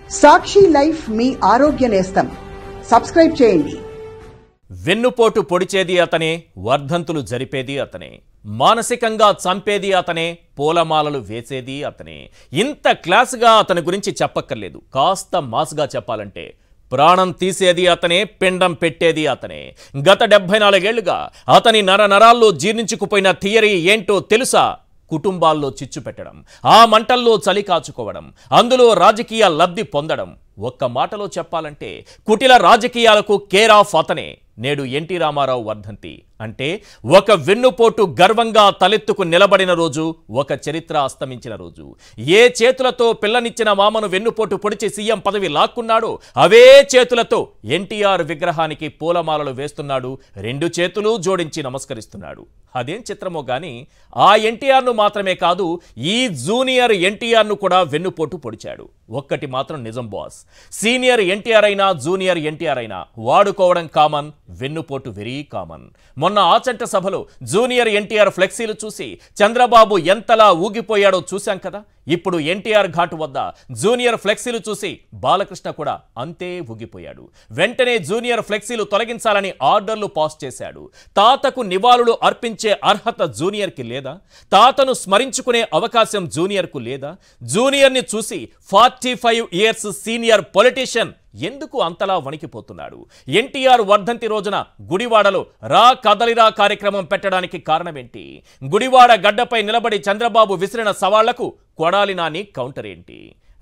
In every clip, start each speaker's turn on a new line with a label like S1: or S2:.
S1: సాక్షి life మీ ఆరోగ్య నేస్తం. Subscribe చేయండి.
S2: వెన్నుపోటు పొడిచేది అతనే, వర్ధంతులు జరిపేది అతనే, మానసికంగా చంపేది అతనే, పూలమాలలు వేసేది అతనే. ఇంత క్లాస్గా అతని గురించి చెప్పక్కర్లేదు. కాస్త మాస్గా చెప్పాలంటే ప్రాణం తీసేది అతనే, పిండం పెట్టేది అతనే. గత 74 ఏళ్లుగా అతని నరాల్లో జీర్ణించుకుపోయిన థియరీ ఏంటో తెలుసా? కుటుంబాల్లో చిచ్చు పెట్టడం, ఆ మంటల్లో చలి కాచుకోవడం, అందులో రాజకీయ లబ్ధి పొందడం. ఒక్క మాటలో చెప్పాలంటే కుటిల రాజకీయాలకు కేర్ ఆఫ్ అతనే. నేడు ఎన్టీ రామారావు వర్ధంతి అంటే ఒక వెన్నుపోటు గర్వంగా తలెత్తుకు నిలబడిన రోజు, ఒక చరిత్ర అస్తమించిన రోజు. ఏ చేతులతో పిల్లనిచ్చిన మామను వెన్నుపోటు పొడిచి సీఎం పదవి లాక్కున్నాడో అవే చేతులతో ఎన్టీఆర్ విగ్రహానికి పూలమాలలు వేస్తున్నాడు, 2 చేతులు జోడించి నమస్కరిస్తున్నాడు. అదేం చిత్రమో గాని ఆ ఎన్టీఆర్ను మాత్రమే కాదు, ఈ జూనియర్ ఎన్టీఆర్ను కూడా వెన్నుపోటు పొడిచాడు. ఒక్కటి మాత్రం నిజం బాస్, సీనియర్ ఎన్టీఆర్ అయినా జూనియర్ ఎన్టీఆర్ అయినా వాడుకోవడం కామన్, వెన్నుపోటు వెరీ కామన్. మొన్న ఆచంట సభలో జూనియర్ ఎన్టీఆర్ ఫ్లెక్సీలు చూసి చంద్రబాబు ఎంతలా ఊగిపోయాడో చూశాం కదా. ఇప్పుడు ఎన్టీఆర్ ఘాటు వద్ద జూనియర్ ఫ్లెక్సీలు చూసి బాలకృష్ణ కూడా అంతే ఊగిపోయాడు. వెంటనే జూనియర్ ఫ్లెక్సీలు తొలగించాలని ఆర్డర్లు పాస్ చేశాడు. తాతకు నివాళులు అర్పించే అర్హత జూనియర్కి లేదా? తాతను స్మరించుకునే అవకాశం జూనియర్కు లేదా? జూనియర్ని చూసి 45 ఇయర్స్ సీనియర్ పొలిటీషియన్ ఎందుకు అంతలా వణికిపోతున్నాడు? ఎన్టీఆర్ వర్ధంతి రోజున గుడివాడలో రా కదలిరా కార్యక్రమం పెట్టడానికి కారణమేంటి? గుడివాడ గడ్డపై నిలబడి చంద్రబాబు విసిరిన సవాళ్లకు కొడాలి నాని కౌంటర్ ఏంటి?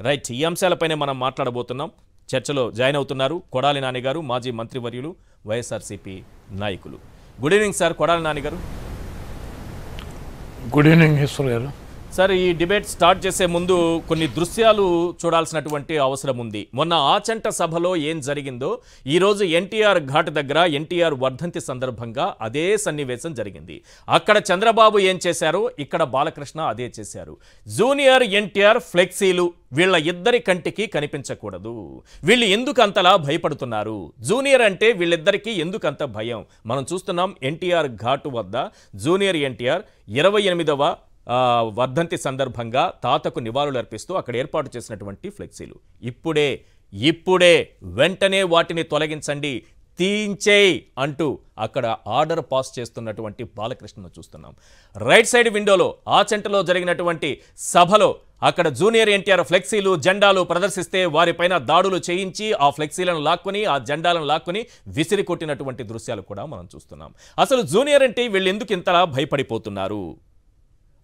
S2: రైట్, ఈ అంశాలపైనే మనం మాట్లాడబోతున్నాం. చర్చలో జాయిన్ అవుతున్నారు కొడాలి నాని గారు, మాజీ మంత్రివర్యులు, వైఎస్ఆర్సీపీ నాయకులు. Good evening sir. Kodali Nani garu.
S3: Good evening Eshwar గారు.
S2: సార్, ఈ డిబేట్ స్టార్ట్ చేసే ముందు కొన్ని దృశ్యాలు చూడాల్సినటువంటి అవసరం ఉంది. మొన్న ఆచంట సభలో ఏం జరిగిందో ఈరోజు ఎన్టీఆర్ ఘాట్ దగ్గర ఎన్టీఆర్ వర్ధంతి సందర్భంగా అదే సన్నివేశం జరిగింది. అక్కడ చంద్రబాబు ఏం చేశారో ఇక్కడ బాలకృష్ణ అదే చేశారు. జూనియర్ ఎన్టీఆర్ ఫ్లెక్సీలు వీళ్ళ ఇద్దరి కంటికి కనిపించకూడదు. వీళ్ళు ఎందుకు అంతలా భయపడుతున్నారు? జూనియర్ అంటే వీళ్ళిద్దరికీ ఎందుకంత భయం? మనం చూస్తున్నాం ఎన్టీఆర్ ఘాటు వద్ద జూనియర్ ఎన్టీఆర్ 28వ వర్ధంతి సందర్భంగా తాతకు నివాళులు అర్పిస్తూ అక్కడ ఏర్పాటు చేసినటువంటి ఫ్లెక్సీలు ఇప్పుడే వెంటనే వాటిని తొలగించండి, తీయించేయి అంటూ అక్కడ ఆర్డర్ పాస్ చేస్తున్నటువంటి బాలకృష్ణను చూస్తున్నాం. రైట్ సైడ్ విండోలో ఆచంటలో జరిగినటువంటి సభలో అక్కడ జూనియర్ ఎన్టీఆర్ ఫ్లెక్సీలు జెండాలు ప్రదర్శిస్తే వారిపైన దాడులు చేయించి ఆ ఫ్లెక్సీలను లాక్కుని ఆ జెండాలను లాక్కుని విసిరి కొట్టినటువంటి దృశ్యాలు కూడా మనం చూస్తున్నాం. అసలు జూనియర్ అంటే వీళ్ళు ఎందుకు ఇంతలా భయపడిపోతున్నారు?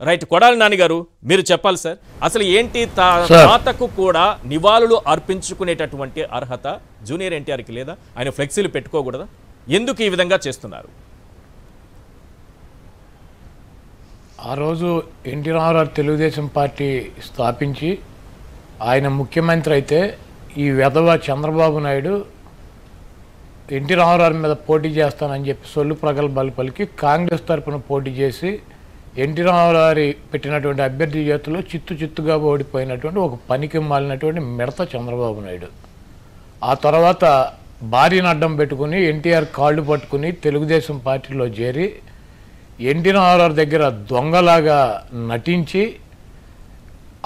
S2: రైట్, కొడాలి నాని గారు మీరు చెప్పాలి సార్. అసలు ఏంటి తాతకు కూడా నివాళులు అర్పించుకునేటటువంటి అర్హత జూనియర్ ఎన్టీఆర్కి లేదా? ఆయన ఫ్లెక్సీలు పెట్టుకోకూడదా? ఎందుకు ఈ విధంగా చేస్తున్నారు?
S3: ఆ రోజు ఎన్టీ రామారావు తెలుగుదేశం పార్టీ స్థాపించి ఆయన ముఖ్యమంత్రి అయితే ఈ వెధవ చంద్రబాబు నాయుడు ఎన్టీ రామారావు మీద పోటీ చేస్తానని చెప్పి సొల్లు ప్రగల్భాలు పలికి కాంగ్రెస్ తరఫున పోటీ చేసి ఎన్టీ రామారావు పెట్టినటువంటి అభ్యర్థి చేతుల్లో చిత్తుగా ఓడిపోయినటువంటి ఒక పనికి మాలినటువంటి మిడత చంద్రబాబు నాయుడు. ఆ తర్వాత భార్యను అడ్డం పెట్టుకుని ఎన్టీఆర్ కాళ్ళు పట్టుకుని తెలుగుదేశం పార్టీలో చేరి ఎన్టీ రామారావు దగ్గర దొంగలాగా నటించి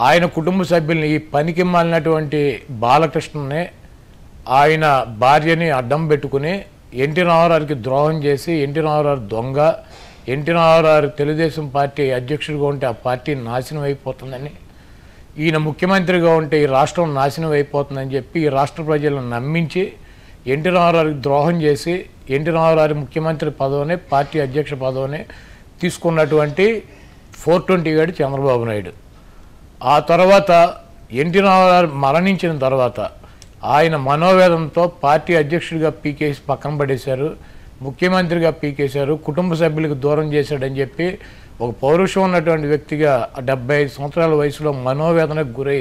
S3: ఆయన కుటుంబ సభ్యుల్ని ఈ పనికి మాలినటువంటి బాలకృష్ణనే ఆయన భార్యని అడ్డం పెట్టుకుని ఎన్టీ రామారావుకి ద్రోహం చేసి ఎన్టీ రామారావు దొంగ, ఎన్టీ రామారావు తెలుగుదేశం పార్టీ అధ్యక్షుడిగా ఉంటే ఆ పార్టీ నాశనం అయిపోతుందని, ఈయన ముఖ్యమంత్రిగా ఉంటే ఈ రాష్ట్రం నాశనం అయిపోతుందని చెప్పి ఈ రాష్ట్ర ప్రజలను నమ్మించి ఎన్టీ రామారావుకి ద్రోహం చేసి ఎన్టీ రామారావు ముఖ్యమంత్రి పదవిని పార్టీ అధ్యక్ష పదవిని తీసుకున్నటువంటి 420 గాడు చంద్రబాబు నాయుడు. ఆ తర్వాత ఎన్టీ రామారావు మరణించిన తర్వాత ఆయన మనోవేదంతో పార్టీ అధ్యక్షుడిగా పీకేసి పక్కన పడేశారు, ముఖ్యమంత్రిగా పీకేశారు, కుటుంబ సభ్యులకు దూరం చేశాడని చెప్పి ఒక పౌరుషం ఉన్నటువంటి వ్యక్తిగా 75 సంవత్సరాల వయసులో మనోవేదనకు గురై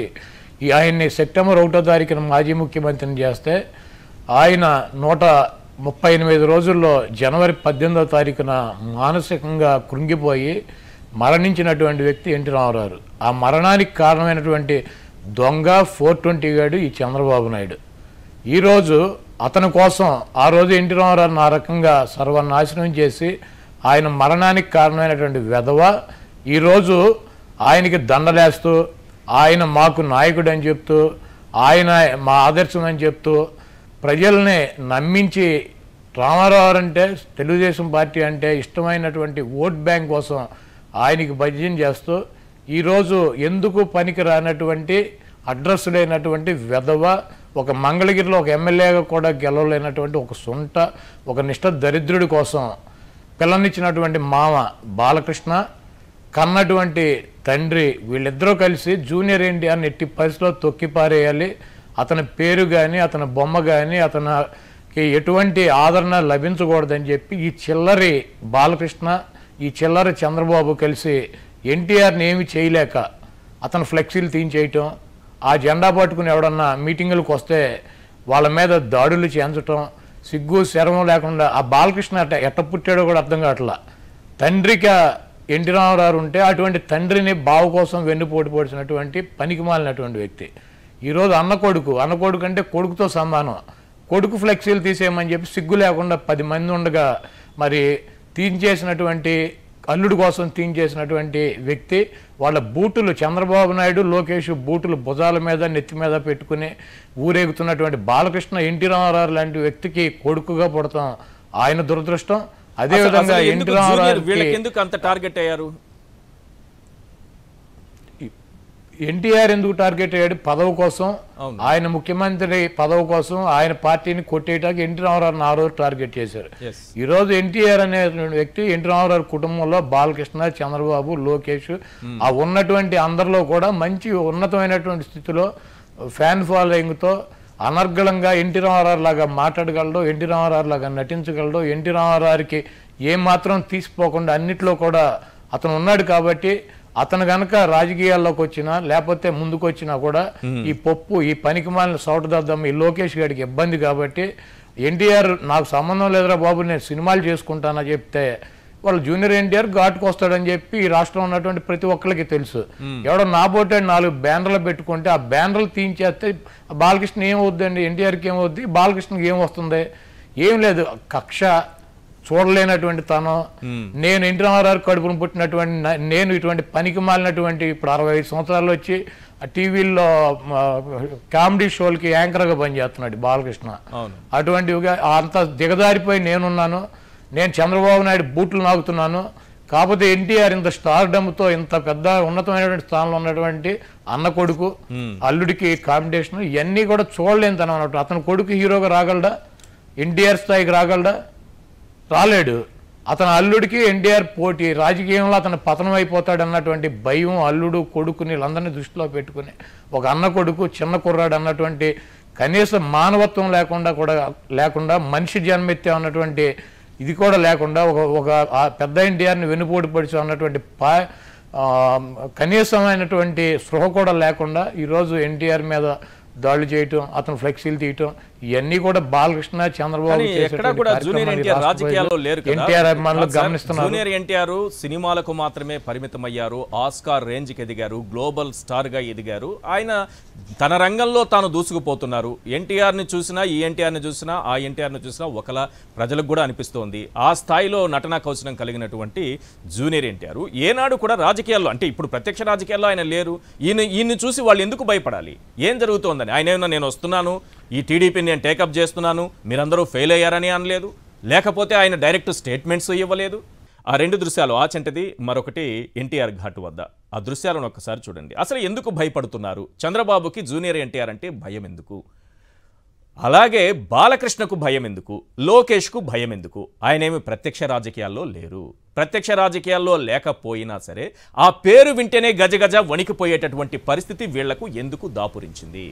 S3: ఆయన్ని సెప్టెంబర్ 1వ తారీఖున మాజీ ముఖ్యమంత్రిని చేస్తే ఆయన 138 రోజుల్లో జనవరి 18వ తారీఖున మానసికంగా కృంగిపోయి మరణించినటువంటి వ్యక్తి ఎన్టీ రామారావు. ఆ మరణానికి కారణమైనటువంటి దొంగ 420 గాడు ఈ చంద్రబాబు నాయుడు. ఈరోజు అతని కోసం ఆ రోజు ఎన్టీ రామారావుని ఆ రకంగా సర్వనాశనం చేసి ఆయన మరణానికి కారణమైనటువంటి వెధవ ఈరోజు ఆయనకి దండలేస్తూ ఆయన మాకు నాయకుడు అని చెప్తూ ఆయన మా ఆదర్శం అని చెప్తూ ప్రజల్ని నమ్మించి రామారావు అంటే తెలుగుదేశం పార్టీ అంటే ఇష్టమైనటువంటి ఓట్ బ్యాంక్ కోసం ఆయనకి భజన చేస్తూ ఈరోజు ఎందుకు పనికి రానటువంటి అడ్రస్ లేనటువంటి వెధవ, ఒక మంగళగిరిలో ఒక ఎమ్మెల్యేగా కూడా గెలవలేనటువంటి ఒక సొంట, ఒక నిష్ఠ దరిద్రుడి కోసం పిల్లనిచ్చినటువంటి మామ బాలకృష్ణ, కన్నటువంటి తండ్రి, వీళ్ళిద్దరూ కలిసి జూనియర్ ఎన్టీఆర్ని ఎట్టి పరిస్థితిలో తొక్కిపారేయాలి. అతని పేరు కానీ అతని బొమ్మ కానీ అతనికి ఎటువంటి ఆదరణ లభించకూడదని చెప్పి ఈ చిల్లరి బాలకృష్ణ, ఈ చిల్లరి చంద్రబాబు కలిసి ఎన్టీఆర్ని ఏమి చేయలేక అతను ఫ్లెక్సీలు తీయించేయటం, ఆ జెండా పట్టుకుని ఎవడన్నా మీటింగులకు వస్తే వాళ్ళ మీద దాడులు చేయించటం, సిగ్గు శరమం లేకుండా ఆ బాలకృష్ణ ఎట్ట పుట్టాడో కూడా అర్థం కావట్లా. తండ్రికి ఎన్టీ రామారావు ఉంటే అటువంటి తండ్రిని బావు కోసం వెన్నుపోటు పొడిచినటువంటి పనికి మాలినటువంటి వ్యక్తి. ఈరోజు అన్న కొడుకు అంటే కొడుకుతో సమానం. కొడుకు ఫ్లెక్సీలు తీసేయమని చెప్పి సిగ్గు లేకుండా 10 మంది ఉండగా మరి తీయించేసినటువంటి అల్లుడు కోసం తీయించేసినటువంటి వ్యక్తి. వాళ్ళ బూటులు చంద్రబాబు నాయుడు, లోకేష్ బూటులు భుజాల మీద నెత్తి మీద పెట్టుకుని ఊరేగుతున్నటువంటి బాలకృష్ణ ఎన్టీ రామారావు లాంటి వ్యక్తికి కొడుకుగా పుడతాం ఆయన దురదృష్టం. అదేవిధంగా ఎన్టీ రామారావు
S2: ఎందుకు అంత టార్గెట్ అయ్యారు?
S3: ఎన్టీఆర్ ఎందుకు టార్గెట్ అయ్యాడు? పదవి కోసం, ఆయన ముఖ్యమంత్రి పదవి కోసం ఆయన పార్టీని కొట్టేయడానికి ఎన్టీ రామారావుని ఆ రోజు టార్గెట్ చేశారు. ఈరోజు ఎన్టీఆర్ అనే వ్యక్తి ఎన్టీ రామారావు కుటుంబంలో బాలకృష్ణ, చంద్రబాబు, లోకేష్ ఆ ఉన్నటువంటి అందరిలో కూడా మంచి ఉన్నతమైనటువంటి స్థితిలో ఫ్యాన్ ఫాలోయింగ్తో అనర్గళంగా ఎన్టీ రామారావు లాగా మాట్లాడగలడు, ఎన్టీ రామారావు లాగా నటించగలడు. ఎన్టీ రామారావుకి ఏమాత్రం తీసిపోకుండా అన్నిట్లో కూడా అతను ఉన్నాడు. కాబట్టి అతను గనక రాజకీయాల్లోకి వచ్చినా లేకపోతే ముందుకు వచ్చినా కూడా ఈ పప్పు, ఈ పనికిమాలిన సౌటదద్దం ఈ లోకేష్ గారికి ఇబ్బంది. కాబట్టి ఎన్టీఆర్ నాకు సంబంధం లేదురా బాబు నేను సినిమాలు చేసుకుంటానని చెప్తే వాళ్ళు జూనియర్ ఎన్టీఆర్ ఘాటుకు వస్తాడని చెప్పి ఈ రాష్ట్రంలో ఉన్నటువంటి ప్రతి ఒక్కరికి తెలుసు. ఎవడో నాబోటే 4 బ్యానర్లు పెట్టుకుంటే ఆ బ్యానర్లు తీయించేస్తే బాలకృష్ణ ఏమవుద్దండి, ఎన్టీఆర్కి ఏమవుద్ది, బాలకృష్ణకి ఏం వస్తుంది? ఏం లేదు. కక్ష, చూడలేనటువంటి తను, నేను ఎన్టీ రామారావు కడుపును పుట్టినటువంటి నేను ఇటువంటి పనికి మాలినటువంటి ఇప్పుడు 65 సంవత్సరాలు వచ్చి టీవీల్లో కామెడీ షోలకి యాంకర్గా పనిచేస్తున్నాడు బాలకృష్ణ. అటువంటివిగా అంత దిగజారిపోయి నేనున్నాను. నేను చంద్రబాబు నాయుడు బూట్లు నాగుతున్నాను. కాకపోతే ఎన్టీఆర్ ఇంత స్టార్డమ్తో ఇంత పెద్ద ఉన్నతమైనటువంటి స్థానంలో ఉన్నటువంటి అన్న కొడుకు, అల్లుడికి కాంపిటీషన్ ఇవన్నీ కూడా చూడలేని తనం అన్నట్టు. అతని కొడుకు హీరోగా రాగలడా? ఎన్టీఆర్ స్థాయికి రాగలడా? రాలేడు. అతని అల్లుడికి ఎన్టీఆర్ పోటీ, రాజకీయంలో అతను పతనం అయిపోతాడు అన్నటువంటి భయం అల్లుడు కొడుకుని వీళ్ళందరినీ దృష్టిలో పెట్టుకుని ఒక అన్న కొడుకు చిన్న కుర్రాడు అన్నటువంటి కనీసం మానవత్వం లేకుండా మనిషి జన్మెత్తే అన్నటువంటి ఇది కూడా లేకుండా ఒక పెద్ద ఎన్టీఆర్ని వెన్నుపోటు పొడిచి అన్నటువంటి కనీసమైనటువంటి స్పృహ కూడా లేకుండా ఈరోజు ఎన్టీఆర్ మీద దాడులు చేయటం, అతను ఫ్లెక్సీలు తీయటం ఇవన్నీ కూడా బాలకృష్ణ, చంద్రబాబు
S2: జూనియర్ ఎన్టీఆర్ సినిమాలకు మాత్రమే పరిమితమయ్యారు. ఆస్కార్ రేంజ్ కి ఎదిగారు, గ్లోబల్ స్టార్ గా ఎదిగారు. ఆయన తన రంగంలో తాను దూసుకుపోతున్నారు. ఎన్టీఆర్ ని చూసినా, ఈ ఎన్టీఆర్ ని చూసినా, ఆ ఎన్టీఆర్ ని చూసినా ఒకలా ప్రజలకు కూడా అనిపిస్తోంది. ఆ స్థాయిలో నటనా కౌశలం కలిగినటువంటి జూనియర్ ఎన్టీఆర్ ఏనాడు కూడా రాజకీయాల్లో, అంటే ఇప్పుడు ప్రత్యక్ష రాజకీయాల్లో ఆయన లేరు. ఈయన్ని చూసి వాళ్ళు ఎందుకు భయపడాలి? ఏం జరుగుతోందని? ఆయన ఏమన్నా నేను వస్తున్నాను, ఈ టీడీపీని నేను టేకప్ చేస్తున్నాను, మీరందరూ ఫెయిల్ అయ్యారని అనలేదు, లేకపోతే ఆయన డైరెక్ట్ స్టేట్మెంట్స్ ఇవ్వలేదు. ఆ 2 దృశ్యాలు, ఆచంటది, మరొకటి ఎన్టీఆర్ ఘాటు వద్ద. ఆ దృశ్యాలను ఒక్కసారి చూడండి. అసలు ఎందుకు భయపడుతున్నారు? చంద్రబాబుకి జూనియర్ ఎన్టీఆర్ అంటే భయం ఎందుకు? అలాగే బాలకృష్ణకు భయం ఎందుకు? లోకేష్కు భయం ఎందుకు? ఆయనేమి ప్రత్యక్ష రాజకీయాల్లో లేరు. ప్రత్యక్ష రాజకీయాల్లో లేకపోయినా సరే ఆ పేరు వింటేనే గజగజ వణికిపోయేటటువంటి పరిస్థితి వీళ్లకు ఎందుకు దాపురించింది?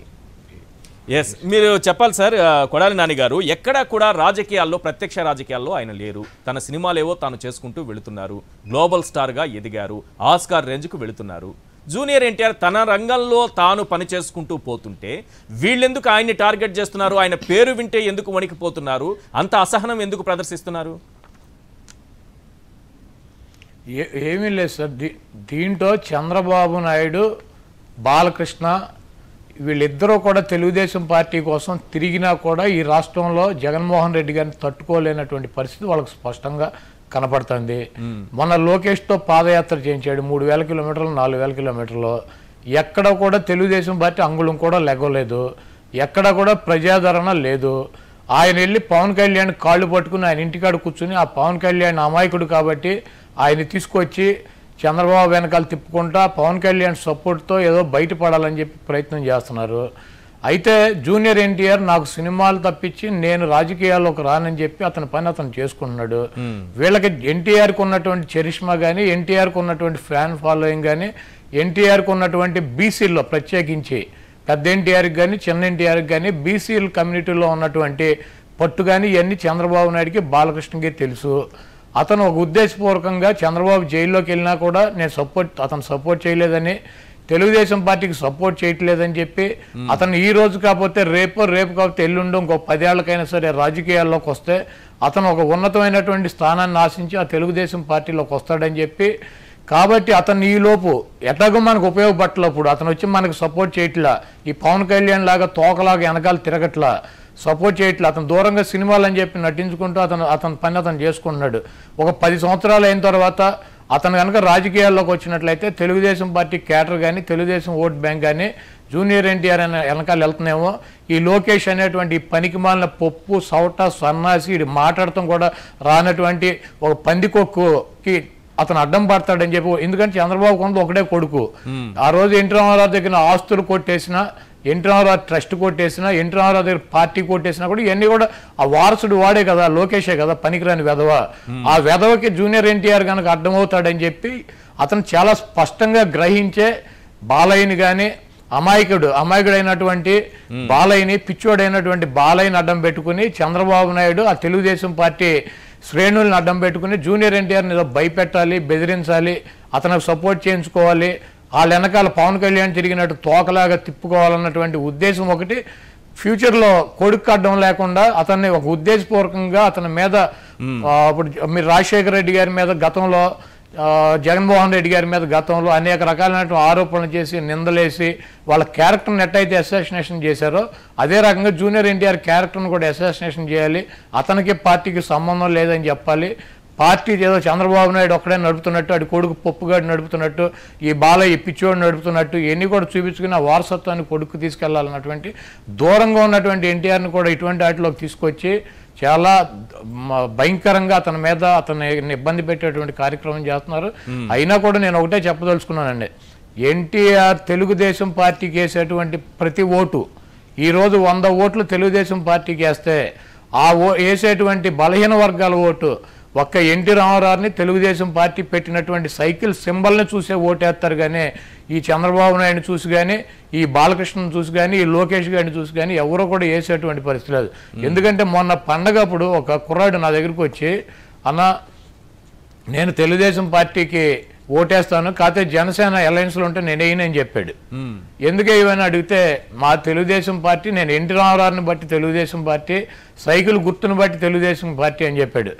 S2: ఎస్, మీరు చెప్పాలి సార్. కొడాలి నాని గారు, ఎక్కడా కూడా రాజకీయాల్లో, ప్రత్యక్ష రాజకీయాల్లో ఆయన లేరు. తన సినిమాలేవో తాను చేసుకుంటూ వెళుతున్నారు. గ్లోబల్ స్టార్గా ఎదిగారు, ఆస్కార్ రేంజ్కు వెళుతున్నారు. జూనియర్ ఎన్టీఆర్ తన రంగంలో తాను పని చేసుకుంటూ పోతుంటే వీళ్ళెందుకు ఆయన్ని టార్గెట్ చేస్తున్నారు? ఆయన పేరు వింటే ఎందుకు వణికిపోతున్నారు? అంత అసహనం ఎందుకు ప్రదర్శిస్తున్నారు?
S3: ఏమీ లేదు సార్. దీంట్లో చంద్రబాబు నాయుడు, బాలకృష్ణ వీళ్ళిద్దరూ కూడా తెలుగుదేశం పార్టీ కోసం తిరిగినా కూడా ఈ రాష్ట్రంలో జగన్మోహన్ రెడ్డి గారిని తట్టుకోలేనటువంటి పరిస్థితి వాళ్ళకి స్పష్టంగా కనపడుతుంది. మొన్న లోకేష్తో పాదయాత్ర చేయించాడు, 3000 కిలోమీటర్లు 4000 కిలోమీటర్లు. ఎక్కడ కూడా తెలుగుదేశం పార్టీ అంగుళం కూడా లెగలేదు, ఎక్కడ కూడా ప్రజాదరణ లేదు. ఆయన వెళ్ళి పవన్ కళ్యాణ్ కాళ్ళు పట్టుకుని ఆయన ఇంటికాడ కూర్చుని ఆ పవన్ కళ్యాణ్ అమాయకుడు కాబట్టి ఆయన తీసుకొచ్చి చంద్రబాబు వెనకాల తిప్పుకుంటా పవన్ కళ్యాణ్ సపోర్ట్తో ఏదో బయటపడాలని చెప్పి ప్రయత్నం చేస్తున్నారు. అయితే జూనియర్ ఎన్టీఆర్ నాకు సినిమాలు తప్పించి నేను రాజకీయాల్లోకి రానని చెప్పి అతని పని అతను చేసుకుంటున్నాడు. వీళ్ళకి ఎన్టీఆర్కి ఉన్నటువంటి చరిష్మా కానీ, ఎన్టీఆర్కి ఉన్నటువంటి ఫ్యాన్ ఫాలోయింగ్ కానీ, ఎన్టీఆర్కి ఉన్నటువంటి బీసీల్లో ప్రత్యేకించి పెద్ద ఎన్టీఆర్కి కానీ చిన్న ఎన్టీఆర్కి కానీ బీసీల కమ్యూనిటీలో ఉన్నటువంటి పట్టు కానీ ఇవన్నీ చంద్రబాబు నాయుడికి బాలకృష్ణకి తెలుసు. అతను ఒక ఉద్దేశపూర్వకంగా చంద్రబాబు జైల్లోకి వెళ్ళినా కూడా అతను సపోర్ట్ చేయలేదని, తెలుగుదేశం పార్టీకి సపోర్ట్ చేయట్లేదని చెప్పి అతను ఈ రోజు కాకపోతే రేపు కాకపోతే ఎల్లుండో ఇంకో 10 ఏళ్లకైనా సరే రాజకీయాల్లోకి వస్తే అతను ఒక ఉన్నతమైనటువంటి స్థానాన్ని ఆశించి ఆ తెలుగుదేశం పార్టీలోకి వస్తాడని చెప్పి, కాబట్టి అతను ఈలోపు ఎట్లాగో మనకు ఉపయోగపడలేప్పుడు అతను వచ్చి మనకు సపోర్ట్ చేయట్లా, ఈ పవన్ కళ్యాణ్ లాగా తోకలాగా వెనకాల తిరగట్లా, సపోర్ట్ చేయట్లా, అతను దూరంగా సినిమాలు అని చెప్పి నటించుకుంటూ అతని పని అతను చేసుకుంటున్నాడు. ఒక 10 సంవత్సరాలు అయిన తర్వాత అతను కనుక రాజకీయాల్లోకి వచ్చినట్లయితే తెలుగుదేశం పార్టీ క్యాటర్ కానీ తెలుగుదేశం ఓట్ బ్యాంక్ కానీ జూనియర్ ఎన్టీఆర్ అనే వెనకాల వెళ్తున్నామో, ఈ లోకేష్ అనేటువంటి పనికి మాలిన పప్పు సౌట సన్నాసి మాట్లాడటం కూడా రానటువంటి ఒక పందికొక్కుకి అతను అడ్డం పడతాడని చెప్పి. ఎందుకంటే చంద్రబాబు కొంత ఒకటే కొడుకు. ఆ రోజు ఎన్టీ రామారావు దగ్గర ఆస్తులు కొట్టేసినా, ఎన్టీ రామారావు ట్రస్ట్ కొట్టేసినా, ఎన్టీ రామారావు దగ్గర పార్టీ కొట్టేసినా కూడా ఇవన్నీ కూడా ఆ వారసుడు వాడే కదా, లోకేషే కదా పనికిరాని వెధవ. ఆ వెధవకి జూనియర్ ఎన్టీఆర్ కనుక అడ్డమవుతాడని చెప్పి అతను చాలా స్పష్టంగా గ్రహించే బాలయ్యని కానీ అమాయకుడైనటువంటి బాలయ్యని, పిచ్చోడైనటువంటి బాలయ్యని అడ్డం పెట్టుకుని చంద్రబాబు నాయుడు ఆ తెలుగుదేశం పార్టీ శ్రేణులను అడ్డం పెట్టుకుని జూనియర్ ఎన్టీఆర్ని ఏదో భయపెట్టాలి, బెదిరించాలి, అతనికి సపోర్ట్ చేయించుకోవాలి, వాళ్ళ వెనకాల పవన్ కళ్యాణ్ తిరిగినట్టు తోకలాగా తిప్పుకోవాలన్నటువంటి ఉద్దేశం ఒకటి. ఫ్యూచర్లో కొడుకు అడ్డం లేకుండా అతన్ని ఒక ఉద్దేశపూర్వకంగా అతని మీద ఇప్పుడు మీరు రాజశేఖర రెడ్డి గారి మీద గతంలో, జగన్మోహన్ రెడ్డి గారి మీద గతంలో అనేక రకాలైన ఆరోపణలు చేసి నిందలేసి వాళ్ళ క్యారెక్టర్ని ఎట్టయితే అసాసినేషన్ చేశారో అదే రకంగా జూనియర్ ఎన్టీఆర్ క్యారెక్టర్ను కూడా అసాసినేషన్ చేయాలి, అతనికి పార్టీకి సంబంధం లేదని చెప్పాలి. పార్టీ ఏదో చంద్రబాబు నాయుడు ఒక్కడే నడుపుతున్నట్టు, అటు కొడుకు పప్పుగాడు నడుపుతున్నట్టు, ఈ బాలయ్య పిచ్చోడు నడుపుతున్నట్టు ఇవన్నీ కూడా చూపించుకుని ఆ వారసత్వాన్ని కొడుకు తీసుకెళ్లాలన్నటువంటి దూరంగా ఉన్నటువంటి ఎన్టీఆర్ని కూడా ఇటువంటి వాటిలోకి తీసుకొచ్చి చాలా భయంకరంగా అతని మీద అతన్ని ఇబ్బంది పెట్టేటువంటి కార్యక్రమం చేస్తున్నారు. అయినా కూడా నేను ఒకటే చెప్పదలుచుకున్నానండి, ఎన్టీఆర్ తెలుగుదేశం పార్టీకి వేసేటువంటి ప్రతి ఓటు, ఈరోజు 100 ఓట్లు తెలుగుదేశం పార్టీకి వేస్తే ఆ వేసేటువంటి బలహీన వర్గాల ఓటు ఒక్క ఎన్టీ రామారావుని తెలుగుదేశం పార్టీ పెట్టినటువంటి సైకిల్ సింబల్ని చూసే ఓటేస్తారు. కానీ ఈ చంద్రబాబు నాయుడిని చూసి కానీ, ఈ బాలకృష్ణను చూసి కానీ, ఈ లోకేష్ గారిని చూసి కానీ ఎవరో కూడా వేసేటువంటి పరిస్థితి లేదు. ఎందుకంటే మొన్న పండగప్పుడు ఒక కుర్రాడు నా దగ్గరికి వచ్చి, అన్న నేను తెలుగుదేశం పార్టీకి ఓటేస్తాను, కాకపోతే జనసేన అలయన్స్లో ఉంటే నేను వేయనని చెప్పాడు. ఎందుకు వేయని అడిగితే మా తెలుగుదేశం పార్టీ, నేను ఎన్టీ రామారావుని బట్టి తెలుగుదేశం పార్టీ, సైకిల్ గుర్తును బట్టి తెలుగుదేశం పార్టీ అని చెప్పాడు.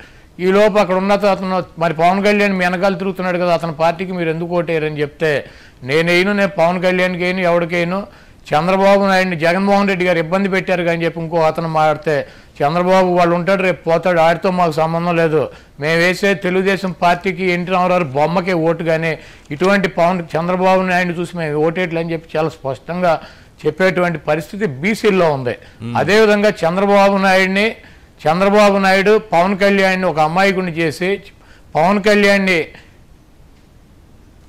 S3: ఈ లోపు అక్కడ ఉన్న అతను మరి పవన్ కళ్యాణ్ మీ వెనకాల తిరుగుతున్నాడు కదా, అతని పార్టీకి మీరు ఎందుకు ఓటేయరని చెప్తే నేను పవన్ కళ్యాణ్కి వేయను, ఎవరికైనా చంద్రబాబు నాయుడిని జగన్మోహన్ రెడ్డి గారు ఇబ్బంది పెట్టారు కానీ చెప్పి ఇంకో అతను మాట్లాడితే, చంద్రబాబు వాళ్ళు ఉంటాడు రేపు పోతాడు, ఆడితో మాకు సంబంధం లేదు, మేము వేసే తెలుగుదేశం పార్టీకి ఎన్టీ రామారావు బొమ్మకే ఓటు, కానీ ఇటువంటి చంద్రబాబు నాయుడిని చూసి మేము ఓటేట్లు అని చెప్పి చాలా స్పష్టంగా చెప్పేటువంటి పరిస్థితి బీసీల్లో ఉంది. అదేవిధంగా చంద్రబాబు నాయుడు పవన్ కళ్యాణ్ని ఒక అమాయకుడిని చేసి పవన్ కళ్యాణ్ని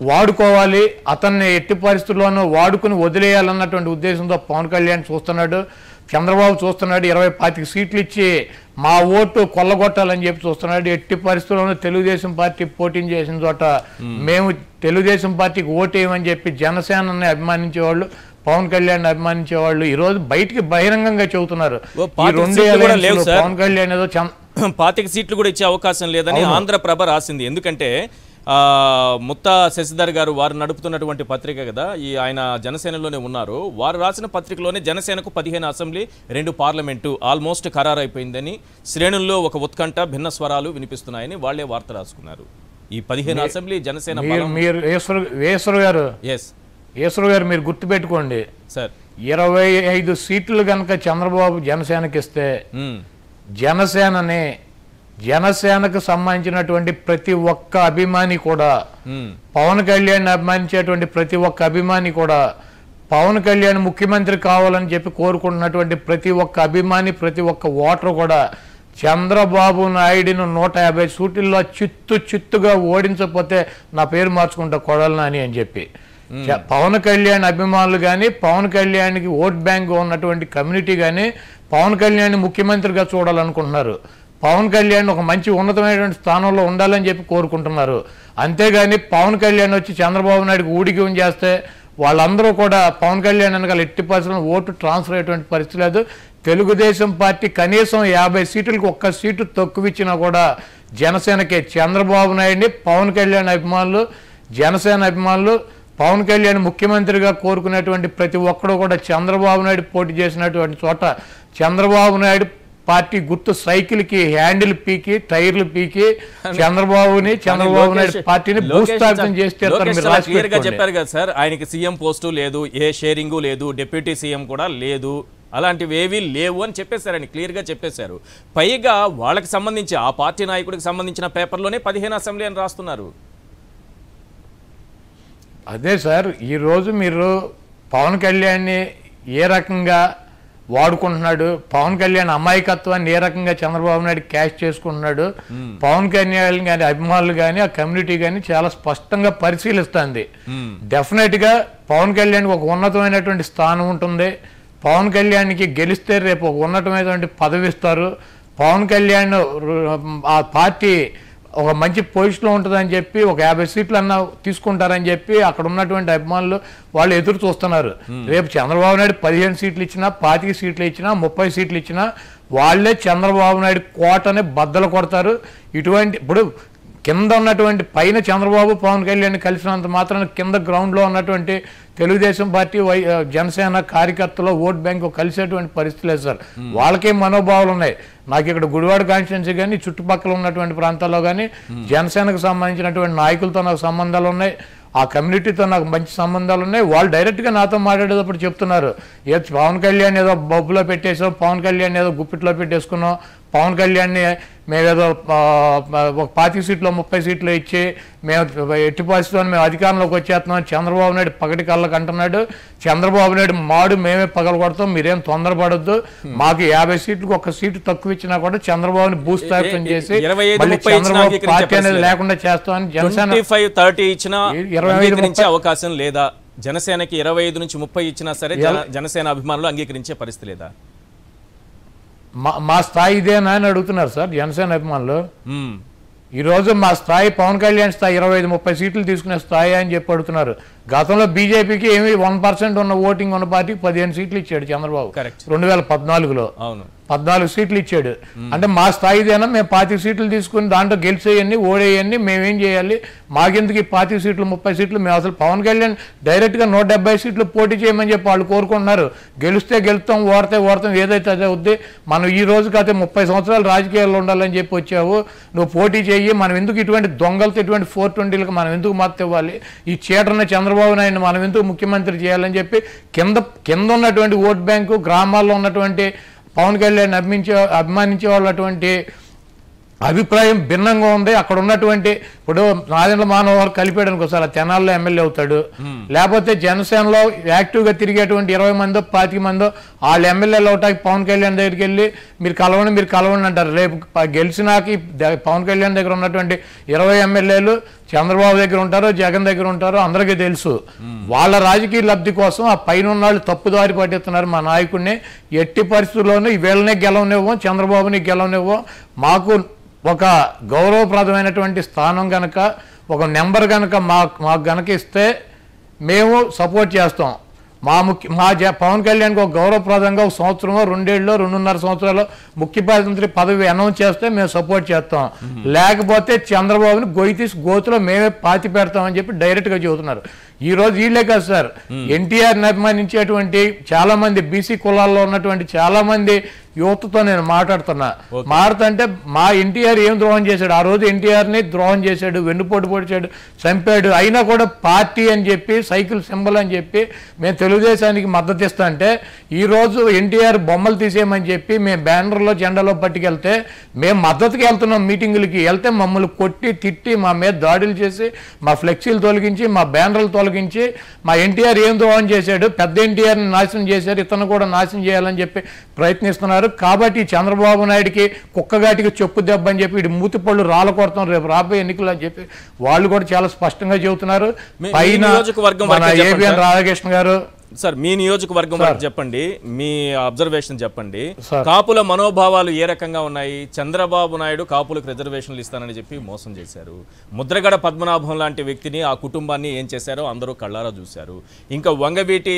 S3: వాడుకోవాలి, అతన్ని ఎట్టి పరిస్థితుల్లోనూ వాడుకుని వదిలేయాలన్నటువంటి ఉద్దేశంతో పవన్ కళ్యాణ్ చూస్తున్నాడు, చంద్రబాబు చూస్తున్నాడు. 20-25 సీట్లు ఇచ్చి మా ఓటు కొల్లగొట్టాలని చెప్పి చూస్తున్నాడు. ఎట్టి పరిస్థితుల్లోనూ తెలుగుదేశం పార్టీ పోటీ చేసిన చోట మేము తెలుగుదేశం పార్టీకి ఓటేయమని చెప్పి జనసేనని అభిమానించేవాళ్ళు, పవన్ కళ్యాణ్ అభిమానించేవాళ్ళు ఈరోజు బయటికి బహిరంగంగా చెబుతున్నారు. పవన్ కళ్యాణ్ ఏదో
S2: 25 సీట్లు కూడా ఇచ్చే అవకాశం లేదని ఆంధ్రప్రభ రాసింది. ఎందుకంటే ముత్తా శశిధర్ గారు వారు నడుపుతున్నటువంటి పత్రిక కదా, ఆయన జనసేనలోనే ఉన్నారు. వారు రాసిన పత్రికలోనే జనసేనకు 15 అసెంబ్లీ 2 పార్లమెంటు ఆల్మోస్ట్ ఖరారైపోయిందని, శ్రేణుల్లో ఒక ఉత్కంఠ భిన్న స్వరాలు వినిపిస్తున్నాయని వాళ్లే వార్త రాసుకున్నారు. ఈ 15 అసెంబ్లీ జనసేన
S3: ఈశ్వర్ గారు మీరు గుర్తుపెట్టుకోండి సార్, 25 సీట్లు కనుక చంద్రబాబు జనసేనకి ఇస్తే జనసేనని జనసేనకు సంబంధించినటువంటి ప్రతి ఒక్క అభిమాని కూడా, పవన్ కళ్యాణ్ అభిమానించేటువంటి ప్రతి ఒక్క అభిమాని కూడా, పవన్ కళ్యాణ్ ముఖ్యమంత్రి కావాలని చెప్పి కోరుకుంటున్నటువంటి ప్రతి ఒక్క అభిమాని, ప్రతి ఒక్క ఓటర్ కూడా చంద్రబాబు నాయుడును 150 సీట్లలో చిత్తుగా ఓడించకపోతే నా పేరు మార్చుకుంటా కొడాలని అని చెప్పి పవన్ కళ్యాణ్ అభిమానులు కానీ, పవన్ కళ్యాణ్కి ఓట్ బ్యాంక్ ఉన్నటువంటి కమ్యూనిటీ కానీ పవన్ కళ్యాణ్ ముఖ్యమంత్రిగా చూడాలనుకుంటున్నారు. పవన్ కళ్యాణ్ ఒక మంచి ఉన్నతమైనటువంటి స్థానంలో ఉండాలని చెప్పి కోరుకుంటున్నారు. అంతేగాని పవన్ కళ్యాణ్ వచ్చి చంద్రబాబు నాయుడుకి ఊడికి చేస్తే వాళ్ళందరూ కూడా పవన్ కళ్యాణ్ వెనకాల ఎట్టి పరిస్థితుల్లో ఓటు ట్రాన్స్ఫర్ అయ్యేటువంటి పరిస్థితి లేదు. తెలుగుదేశం పార్టీ కనీసం 50 సీట్లకు ఒక్క సీటు తక్కువ ఇచ్చినా కూడా జనసేనకే, చంద్రబాబు నాయుడిని పవన్ కళ్యాణ్ అభిమానులు, జనసేన అభిమానులు, పవన్ కళ్యాణ్ ముఖ్యమంత్రిగా కోరుకునేటువంటి ప్రతి ఒక్కరు కూడా చంద్రబాబు నాయుడు పోటీ చేసినటువంటి చోట చంద్రబాబు నాయుడు పార్టీ గుర్తు సైకిల్కి హ్యాండిల్ పీకి, టైర్లు పీకి చంద్రబాబు నాయుడు పార్టీని భూస్థాపితం చేస్తే
S2: చెప్పారు కదా సార్, ఆయనకి సీఎం పోస్టు లేదు, ఏ షేరింగు లేదు, డిప్యూటీ సీఎం కూడా లేదు, అలాంటివి ఏవీ లేవు అని చెప్పేశారు. ఆయన క్లియర్గా చెప్పేశారు. పైగా వాళ్ళకి సంబంధించి ఆ పార్టీ నాయకుడికి సంబంధించిన పేపర్లోనే 15 అసెంబ్లీ అని రాస్తున్నారు.
S3: అదే సార్, ఈరోజు మీరు పవన్ కళ్యాణ్ని ఏ రకంగా వాడుకుంటున్నాడు, పవన్ కళ్యాణ్ అమాయకత్వాన్ని ఏ రకంగా చంద్రబాబు నాయుడు క్యాష్ చేసుకుంటున్నాడు, పవన్ కళ్యాణ్ కానీ అభిమానులు కానీ ఆ కమ్యూనిటీ కానీ చాలా స్పష్టంగా పరిశీలిస్తుంది. డెఫినెట్ గా పవన్ కళ్యాణ్ ఒక ఉన్నతమైనటువంటి స్థానం ఉంటుంది. పవన్ కళ్యాణ్కి గెలిస్తే రేపు ఒక ఉన్నతమైనటువంటి పదవి ఇస్తారు. పవన్ కళ్యాణ్ ఆ పార్టీ ఒక మంచి పొజిషన్లో ఉంటుందని చెప్పి ఒక 50 సీట్లు అన్నా తీసుకుంటారని చెప్పి అక్కడ ఉన్నటువంటి అభిమానులు వాళ్ళు ఎదురు చూస్తున్నారు. రేపు చంద్రబాబు నాయుడు 15 సీట్లు ఇచ్చినా, 25 సీట్లు ఇచ్చినా, 30 సీట్లు ఇచ్చినా వాళ్ళే చంద్రబాబు నాయుడు కోటని బద్దలు కొడతారు. ఇటువంటి ఇప్పుడు కింద ఉన్నటువంటి పైన చంద్రబాబు పవన్ కళ్యాణ్ కలిసినంత మాత్రాన కింద గ్రౌండ్లో ఉన్నటువంటి తెలుగుదేశం పార్టీ, జనసేన కార్యకర్తలు ఓట్ బ్యాంకు కలిసేటువంటి పరిస్థితి లేదు సార్. వాళ్ళకే మనోభావాలు ఉన్నాయి. నాకు ఇక్కడ గుడివాడ కాన్స్టిట్యున్సీ కానీ చుట్టుపక్కల ఉన్నటువంటి ప్రాంతాల్లో కానీ జనసేనకు సంబంధించినటువంటి నాయకులతో నాకు సంబంధాలు ఉన్నాయి, ఆ కమ్యూనిటీతో నాకు మంచి సంబంధాలు ఉన్నాయి. వాళ్ళు డైరెక్ట్గా నాతో మాట్లాడేటప్పుడు చెప్తున్నారు, పవన్ కళ్యాణ్ ఏదో బొబ్బులో పెట్టేసాం, పవన్ కళ్యాణ్ ఏదో గుప్పిట్లో పెట్టేసుకున్నాం, పవన్ కళ్యాణ్ని మేమేదో ఒక 25 సీట్లు 30 సీట్లు ఇచ్చి మేము ఎట్టి పరిస్థితుల్లో మేము అధికారంలోకి వచ్చేస్తున్నాం, చంద్రబాబు నాయుడు పగటి కళ్ళకు అంటున్నాడు, చంద్రబాబు నాయుడు మాడు మేమే పగల కొడతాం, మీరేం తొందరపడొద్దు, మాకు 50 సీట్లకు ఒక్క సీటు తక్కువ ఇచ్చినా కూడా చంద్రబాబుని భూస్థాపితం చేసి చంద్రబాబు పార్టీ అనేది లేకుండా చేస్తామని జనసేన
S2: 25-30 ఇచ్చినా 25 అవకాశం లేదా? జనసేనకి 25 నుంచి 30 ఇచ్చినా సరే జనసేన అభిమానులు అంగీకరించే పరిస్థితి లేదా?
S3: మా స్థాయి ఇదేనా అని అడుగుతున్నారు సార్ జనసేన అభిమానులు. ఈరోజు మా స్థాయి పవన్ కళ్యాణ్ స్థాయి 25-30 సీట్లు తీసుకునే స్థాయి అని చెప్పి అడుగుతున్నారు. గతంలో బీజేపీకి ఏమి 1% ఉన్న ఓటింగ్ ఉన్న పార్టీకి 15 సీట్లు ఇచ్చాడు చంద్రబాబు 2014లో. 14 సీట్లు ఇచ్చాడు. అంటే మా స్థాయి ఇదేనా? మేము 25 సీట్లు తీసుకుని దాంట్లో గెలిచేయండి, ఓడేయండి, మేమేం చేయాలి, మాకెందుకు ఈ 25 సీట్లు 30 సీట్లు? మేము అసలు పవన్ కళ్యాణ్ డైరెక్ట్గా 170 సీట్లు పోటీ చేయమని చెప్పి వాళ్ళు కోరుకుంటున్నారు. గెలిస్తే గెలుస్తాం, ఓడతాం, ఏదైతే అదే అవుద్ది. మనం ఈ రోజు కాకపోతే 30 సంవత్సరాలు రాజకీయాల్లో ఉండాలని చెప్పి వచ్చావు, నువ్వు పోటీ చెయ్యి, మనం ఎందుకు ఇటువంటి దొంగలతో ఇటువంటి 420లకు మనం ఎందుకు మద్దతు ఇవ్వాలి, ఈ చీటర్న చంద్రబాబు నాయుడు మనం ఎందుకు ముఖ్యమంత్రి చేయాలని చెప్పి కింద ఉన్నటువంటి ఓట్ బ్యాంకు, గ్రామాల్లో ఉన్నటువంటి పవన్ కళ్యాణ్ అభిమానించే వాళ్ళటువంటి అభిప్రాయం భిన్నంగా ఉంది. అక్కడ ఉన్నటువంటి ఇప్పుడు నాదెండ్ల మానవ కలిపాడు అనుకోసారి తెనాల్లో ఎమ్మెల్యే అవుతాడు, లేకపోతే జనసేనలో యాక్టివ్గా తిరిగేటువంటి 20 మందో 25 మందో వాళ్ళు ఎమ్మెల్యేలు అవటానికి పవన్ కళ్యాణ్ దగ్గరికి వెళ్ళి మీరు కలవండి అంటారు. రేపు గెలిచినాకి పవన్ కళ్యాణ్ దగ్గర ఉన్నటువంటి 20 ఎమ్మెల్యేలు చంద్రబాబు దగ్గర ఉంటారు, జగన్ దగ్గర ఉంటారు, అందరికీ తెలుసు. వాళ్ళ రాజకీయ లబ్ధి కోసం ఆ పైన వాళ్ళు తప్పుదారి పట్టిస్తున్నారు మా నాయకుడిని. ఎట్టి పరిస్థితుల్లోనూ వీళ్ళనే గెలవనివ్వం, చంద్రబాబుని గెలవనివ్వం. మాకు ఒక గౌరవప్రదమైనటువంటి స్థానం గనక, ఒక నెంబర్ గనక మాకు గనక ఇస్తే మేము సపోర్ట్ చేస్తాం. పవన్ కళ్యాణ్కి ఒక గౌరవప్రదంగా ఒక సంవత్సరమో 2 ఏళ్ళలో 2.5 సంవత్సరాలు ముఖ్యమంత్రి పదవి అనౌన్స్ చేస్తే మేము సపోర్ట్ చేస్తాం. లేకపోతే చంద్రబాబుని గొయ్యి తీసి గోతులో మేమే పాతి పెడతామని చెప్పి డైరెక్ట్గా చెబుతున్నారు. ఈ రోజు వీళ్ళే కాదు సార్, ఎన్టీఆర్ని అభిమానించేటువంటి చాలా మంది బీసీ కులాల్లో ఉన్నటువంటి చాలా మంది యువతతో నేను మాట్లాడుతుంటే మా ఎన్టీఆర్ ఏం ద్రోహం చేశాడు? ఆ రోజు ఎన్టీఆర్ని ద్రోహం చేశాడు, వెన్నుపోటు పొడిచాడు, చంపాడు. అయినా కూడా పార్టీ అని చెప్పి, సైకిల్ సింబల్ అని చెప్పి మేము తెలుగుదేశానికి మద్దతు ఇస్తా అంటే ఈరోజు ఎన్టీఆర్ బొమ్మలు తీసేయమని చెప్పి మేము బ్యానర్లో జెండాలో పట్టుకెళ్తే మేము మద్దతుకి వెళ్తున్నాం, మీటింగులకి వెళ్తే మమ్మల్ని కొట్టి తిట్టి మా మీద దాడులు చేసి మా ఫ్లెక్సీలు తొలగించి మా బ్యానర్లు తొలగించి మా ఎన్టీఆర్ ఏం ద్రోహం చేశాడు, పెద్ద ఎన్టీఆర్ని నాశనం చేశారు, ఇతను కూడా నాశనం చేయాలని చెప్పి ప్రయత్నిస్తున్నారు. కాబట్టి చంద్రబాబు నాయుడికి కుక్కగాటికి చెప్పు దెబ్బ అని చెప్పి ఇటు మూతిపళ్ళు రాళ్ళ కొడతాం రేపు రాబోయే ఎన్నికలు అని చెప్పి వాళ్ళు కూడా చాలా స్పష్టంగా చెబుతున్నారు. పైన ఏబిఎన్ రాధాకృష్ణ గారు
S2: సార్ మీ నియోజకవర్గం వరకు చెప్పండి, మీ అబ్జర్వేషన్ చెప్పండి. కాపుల మనోభావాలు ఏ రకంగా ఉన్నాయి? చంద్రబాబు నాయుడు కాపులకు రిజర్వేషన్లు ఇస్తానని చెప్పి మోసం చేశారు. ముద్రగడ పద్మనాభం లాంటి వ్యక్తిని ఆ కుటుంబాన్ని ఏం చేశారో అందరూ కళ్ళారా చూశారు. ఇంకా వంగవీటి